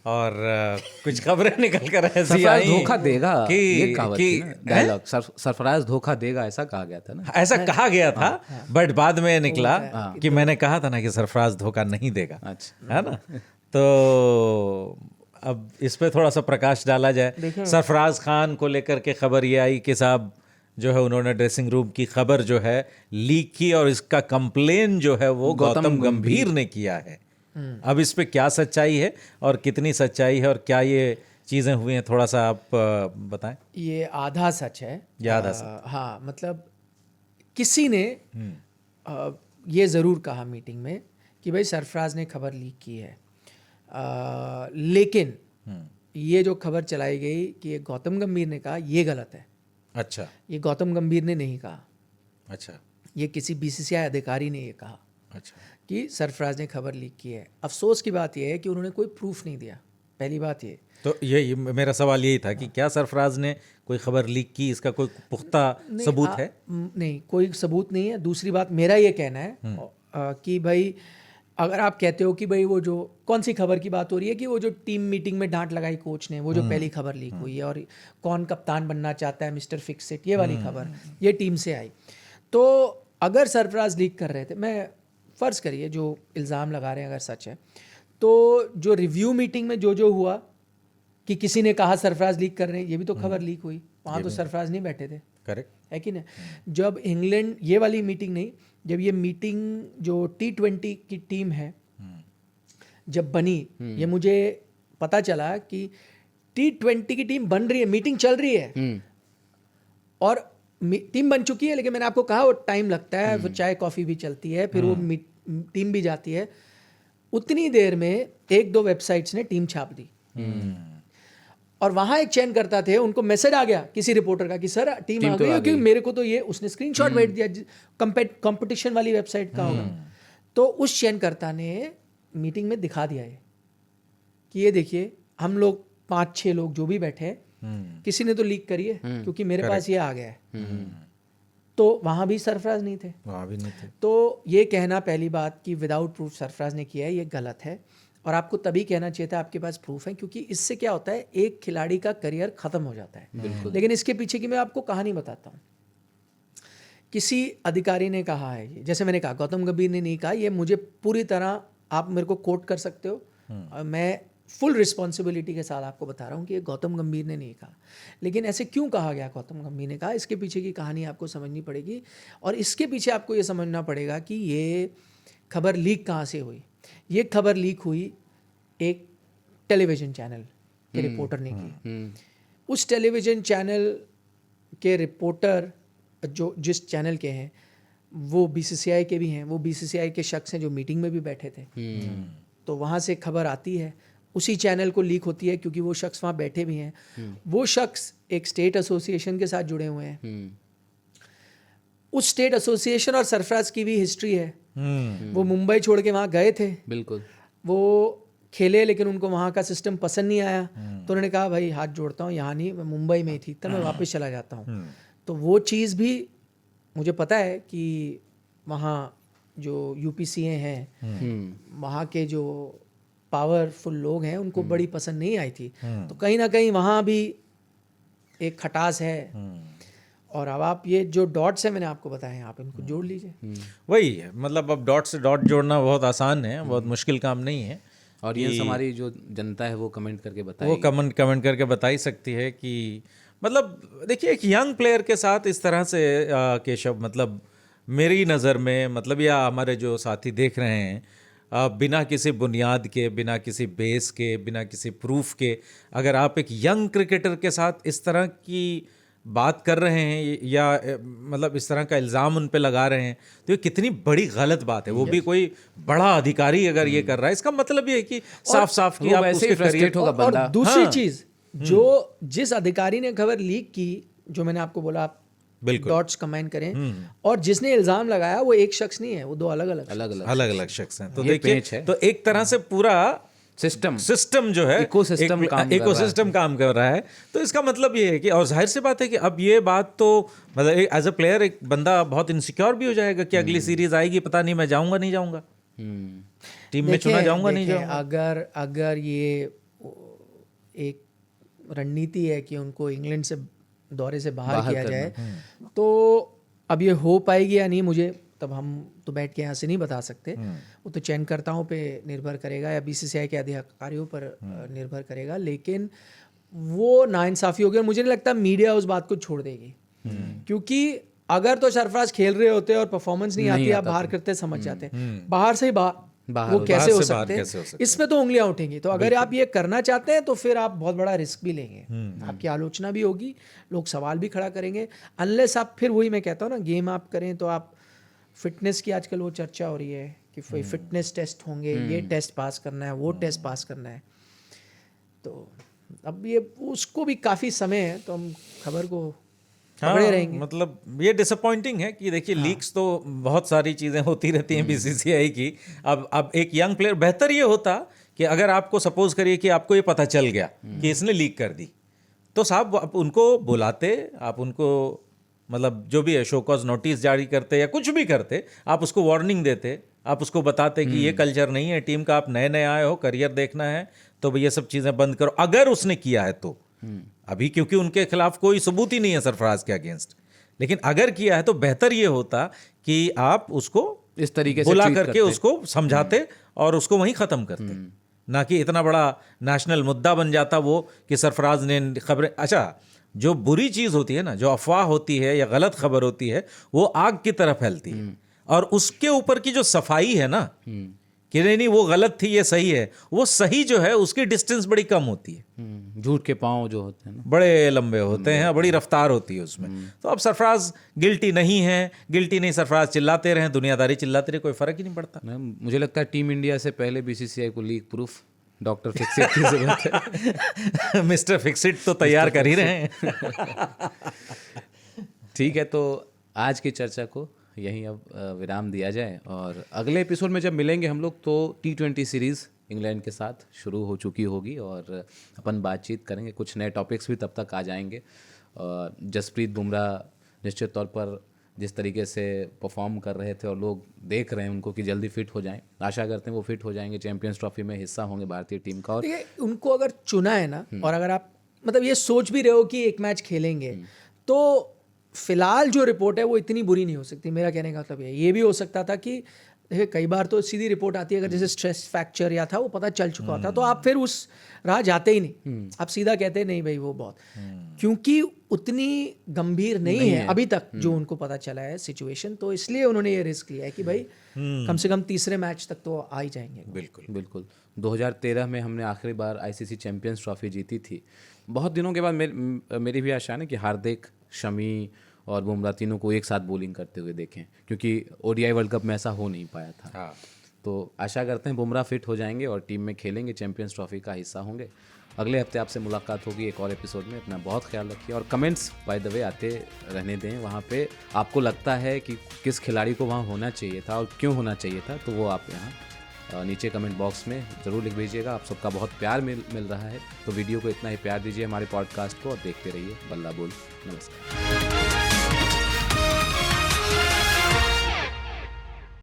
और कुछ खबरें निकल कर ऐसी सरफराज आई धोखा देगा, ये कहावत थी ना, कि डायलॉग, सरफराज धोखा देगा, ऐसा कहा गया था ना। ऐसा कहा गया था, बट बाद में निकला कि मैंने कहा था ना कि सरफराज धोखा नहीं देगा, अच्छा, है ना। तो अब इस पे थोड़ा सा प्रकाश डाला जाए। सरफराज खान को लेकर के खबर ये आई कि साहब जो है उन्होंने ड्रेसिंग रूम की खबर जो है लीक की, और इसका कंप्लेन जो है वो गौतम गंभीर ने किया है। अब इस पे क्या सच्चाई है और कितनी सच्चाई है, और क्या ये चीज़ें हुई हैं, थोड़ा सा आप बताएं। ये आधा सच है। ये आधा सच। हाँ, मतलब किसी ने ये ज़रूर कहा मीटिंग में कि भाई सरफराज ने खबर लीक की है, लेकिन ये जो खबर चलाई गई कि ये गौतम गंभीर ने कहा, ये गलत है। अच्छा, ये गौतम गंभीर ने नहीं कहा, अच्छा, ये किसी BCCI अधिकारी ने ये कहा अच्छा, कि सरफराज ने खबर लीक की है। अफसोस की बात यह है कि उन्होंने कोई प्रूफ नहीं दिया, पहली बात ये। तो ये मेरा सवाल यही था कि क्या सरफराज ने कोई खबर लीक की, इसका कोई पुख्ता सबूत है? नहीं, कोई सबूत नहीं है। दूसरी बात, मेरा ये कहना है कि भाई अगर आप कहते हो कि भाई वो जो कौन सी खबर की बात हो रही है कि वो जो टीम मीटिंग में डांट लगाई कोच ने, वो जो पहली खबर लीक हुई है, और कौन कप्तान बनना चाहता है, मिस्टर फिक्स इट, ये वाली खबर, ये टीम से आई। तो अगर सरफराज लीक कर रहे थे, मैं फ़र्ज़ करिए जो इल्ज़ाम लगा रहे हैं अगर सच है, तो जो रिव्यू मीटिंग में जो हुआ कि किसी ने कहा सरफराज लीक कर रहे हैं, ये भी तो खबर लीक हुई, वहाँ तो सरफराज नहीं बैठे थे, करेक्ट है कि नहीं। जब इंग्लैंड, ये वाली मीटिंग नहीं, जब ये मीटिंग जो T20 की टीम है जब बनी, ये मुझे पता चला कि T20 की टीम बन रही है, मीटिंग चल रही है और टीम बन चुकी है, लेकिन मैंने आपको कहा वो टाइम लगता है, वो चाय कॉफ़ी भी चलती है, फिर वो टीम भी जाती है। उतनी देर में 1-2 वेबसाइट्स ने टीम छाप दी और वहाँ एक चयन करता थे, उनको मैसेज आ गया किसी रिपोर्टर का कि सर टीम आ गई है, क्योंकि मेरे को तो ये उसने स्क्रीनशॉट भेज दिया, कंपटीशन वाली वेबसाइट का होगा। तो उस चयनकर्ता ने मीटिंग में दिखा दिया है कि ये देखिए हम लोग 5-6 लोग जो भी बैठे हैं, किसी ने तो लीक करी है क्योंकि मेरे पास ये आ गया है। तो वहाँ भी सरफराज नहीं थे, वहाँ भी नहीं थे। तो ये कहना पहली बात कि विदाउट प्रूफ सरफराज ने किया है, ये गलत है और आपको तभी कहना चाहिए था आपके पास प्रूफ है, क्योंकि इससे क्या होता है एक खिलाड़ी का करियर ख़त्म हो जाता है। लेकिन इसके पीछे की मैं आपको कहानी बताता हूँ। किसी अधिकारी ने कहा है, ये जैसे मैंने कहा गौतम गंभीर ने नहीं कहा, ये मुझे पूरी तरह आप मेरे को कोट कर सकते हो और मैं फुल रिस्पॉन्सिबिलिटी के साथ आपको बता रहा हूँ कि ये गौतम गंभीर ने नहीं कहा। लेकिन ऐसे क्यों कहा गया गौतम गंभीर ने कहा, इसके पीछे की कहानी आपको समझनी पड़ेगी और इसके पीछे आपको ये समझना पड़ेगा कि ये खबर लीक कहाँ से हुई। ये खबर लीक हुई एक टेलीविज़न चैनल के रिपोर्टर ने की। उस टेलीविज़न चैनल के रिपोर्टर जो जिस चैनल के हैं वो BCCI के भी हैं, वो BCCI के शख्स हैं जो मीटिंग में भी बैठे थे। तो वहाँ से खबर आती है, उसी चैनल को लीक होती है क्योंकि वो शख्स वहाँ बैठे भी हैं। वो शख्स एक स्टेट एसोसिएशन के साथ जुड़े हुए हैं। उस स्टेट एसोसिएशन और सरफराज की भी हिस्ट्री है। वो मुंबई छोड़ के वहाँ गए थे, बिल्कुल वो खेले, लेकिन उनको वहाँ का सिस्टम पसंद नहीं आया, तो उन्होंने कहा भाई हाथ जोड़ता हूँ, यहाँ नहीं, मैं मुंबई में ही थी, तब मैं वापस चला जाता हूँ। तो वो चीज़ भी मुझे पता है कि वहाँ जो UPCA हैं, वहाँ के जो पावरफुल लोग हैं, उनको बड़ी पसंद नहीं आई थी। तो कहीं ना कहीं वहाँ भी एक खटास है। और अब आप ये जो डॉट्स हैं मैंने आपको बताए हैं, आप इनको जोड़ लीजिए। वही है, मतलब अब डॉट से डॉट जोड़ना बहुत आसान है, बहुत मुश्किल काम नहीं है। और ये हमारी जो जनता है वो कमेंट करके बताए, वो कमेंट करके बता ही सकती है कि मतलब देखिए एक यंग प्लेयर के साथ इस तरह से केशव, मतलब मेरी नज़र में, मतलब या हमारे जो साथी देख रहे हैं, बिना किसी बुनियाद के, बिना किसी बेस के, बिना किसी प्रूफ के अगर आप एक यंग क्रिकेटर के साथ इस तरह की बात कर रहे हैं या मतलब इस तरह का इल्ज़ाम उन पे लगा रहे हैं, तो ये कितनी बड़ी गलत बात है। वो भी कोई बड़ा अधिकारी अगर ये कर रहा है, इसका मतलब ये है कि साफ साफ कि आप उसके करियर होगा बंदा। और दूसरी चीज़, जो जिस अधिकारी ने खबर लीक की, जो मैंने आपको बोला आप बिल्कुल डॉट्स कंबाइन करें, और जिसने इल्ज़ाम लगाया वो एक शख्स नहीं है, वो 2 अलग-अलग शख्स हैं। तो देखिए, तो एक तरह से पूरा सिस्टम जो है इकोसिस्टम काम कर रहा है। तो इसका मतलब ये है कि, और जाहिर सी बात है कि अब ये बात तो मतलब एज अ प्लेयर एक बंदा बहुत इनसिक्योर भी हो जाएगा कि अगली सीरीज आएगी, पता नहीं मैं जाऊंगा नहीं जाऊंगा, टीम में चुना जाऊंगा नहीं जाऊंगा। अगर ये एक रणनीति है कि उनको इंग्लैंड से दौरे से बाहर किया जाए, तो अब ये हो पाएगी या नहीं, मुझे तब हम तो बैठ के यहाँ से नहीं बता सकते। वो तो चयनकर्ताओं पे निर्भर करेगा या BCCI के अधिकारियों पर निर्भर करेगा। लेकिन वो नाइंसाफ़ी होगी और मुझे नहीं लगता मीडिया उस बात को छोड़ देगी, क्योंकि अगर तो सरफराज खेल रहे होते और परफॉर्मेंस नहीं आती, आप बाहर करते समझ जाते, बाहर से ही वो कैसे हो सकते हैं, इसमें तो उंगलियां उठेंगी। तो अगर आप ये करना चाहते हैं तो फिर आप बहुत बड़ा रिस्क भी लेंगे, आपकी आलोचना भी होगी, लोग सवाल भी खड़ा करेंगे, अनलेस आप फिर वही मैं कहता हूँ ना, गेम आप करें तो आप फिटनेस की आजकल वो चर्चा हो रही है कि फिटनेस टेस्ट होंगे, ये टेस्ट पास करना है, वो टेस्ट पास करना है। तो अब ये उसको भी काफ़ी समय है, तो हम खबर को पकड़े रहेंगे। मतलब ये डिसअपॉइंटिंग है कि देखिए लीक्स तो बहुत सारी चीज़ें होती रहती हैं BCCI की। अब एक यंग प्लेयर, बेहतर ये होता कि अगर आपको सपोज करिए कि आपको ये पता चल गया कि इसने लीक कर दी, तो साहब आप उनको बुलाते, आप उनको मतलब जो भी है शो कॉज नोटिस जारी करते या कुछ भी करते, आप उसको वार्निंग देते, आप उसको बताते कि ये कल्चर नहीं है टीम का, आप नए नए आए हो, करियर देखना है, तो ये सब चीज़ें बंद करो। अगर उसने किया है तो अभी क्योंकि उनके खिलाफ कोई सबूत ही नहीं है सरफराज के अगेंस्ट, लेकिन अगर किया है तो बेहतर ये होता कि आप उसको इस तरीके से बुला करके उसको समझाते और उसको वहीं ख़त्म करते, ना कि इतना बड़ा नेशनल मुद्दा बन जाता वो कि सरफराज ने खबरें। अच्छा, जो बुरी चीज़ होती है ना, जो अफवाह होती है या गलत खबर होती है, वो आग की तरह फैलती है और उसके ऊपर की जो सफाई है ना कि नहीं वो गलत थी ये सही है, वो सही जो है उसकी डिस्टेंस बड़ी कम होती है। झूठ के पाँव जो होते हैं ना बड़े लंबे होते हैं, बड़ी रफ्तार होती है उसमें। तो अब सरफराज गिल्टी नहीं है, गिल्टी नहीं, सरफराज चिल्लाते रहे, दुनियादारी चिल्लाते रहे, कोई फर्क ही नहीं पड़ता। मुझे लगता है टीम इंडिया से पहले बीसीसीआई को लीक प्रूफ डॉक्टर फिक्सिट की जरूरत है। मिस्टर फिक्सिट तो तैयार कर ही रहे हैं। ठीक है, तो आज की चर्चा को यहीं अब विराम दिया जाए और अगले एपिसोड में जब मिलेंगे हम लोग तो T20 सीरीज़ इंग्लैंड के साथ शुरू हो चुकी होगी और अपन बातचीत करेंगे, कुछ नए टॉपिक्स भी तब तक आ जाएंगे। जसप्रीत बुमराह निश्चित तौर पर जिस तरीके से परफॉर्म कर रहे थे और लोग देख रहे हैं उनको कि जल्दी फिट हो जाएं, आशा करते हैं वो फिट हो जाएंगे, चैंपियंस ट्रॉफी में हिस्सा होंगे भारतीय टीम का। और देखिए उनको अगर चुना है ना, और अगर आप मतलब ये सोच भी रहे हो कि एक मैच खेलेंगे, तो फिलहाल जो रिपोर्ट है वो इतनी बुरी नहीं हो सकती। मेरा कहने का मतलब ये भी हो सकता था कि देखिए कई बार तो सीधी रिपोर्ट आती है, अगर जैसे स्ट्रेस फ्रैक्चर या था वो पता चल चुका होता तो आप फिर उस राह जाते ही नहीं, आप सीधा कहते नहीं भाई वो बहुत, क्योंकि उतनी गंभीर नहीं है अभी तक जो उनको पता चला है सिचुएशन, तो इसलिए उन्होंने ये रिस्क लिया है कि भाई कम से कम तीसरे मैच तक तो आ ही जाएंगे। बिल्कुल बिल्कुल 2013 में हमने आखिरी बार आईसीसी चैंपियंस ट्रॉफी जीती थी। बहुत दिनों के बाद मेरी भी आशा है कि हार्दिक, शमी और बुमराह तीनों को एक साथ बॉलिंग करते हुए देखें, क्योंकि ओडीआई वर्ल्ड कप में ऐसा हो नहीं पाया था। हाँ। तो आशा करते हैं बुमराह फिट हो जाएंगे और टीम में खेलेंगे, चैंपियंस ट्रॉफी का हिस्सा होंगे। अगले हफ्ते आपसे मुलाकात होगी एक और एपिसोड में। अपना बहुत ख्याल रखिए और कमेंट्स बाय द वे आते रहने दें। वहाँ पे आपको लगता है कि किस खिलाड़ी को वहाँ होना चाहिए था और क्यों होना चाहिए था, तो वो आप यहाँ नीचे कमेंट बॉक्स में ज़रूर लिख दीजिएगा। आप सबका बहुत प्यार मिल रहा है, तो वीडियो को इतना ही प्यार दीजिए हमारे पॉडकास्ट को और देखते रहिए बल्ला बोल। नमस्कार।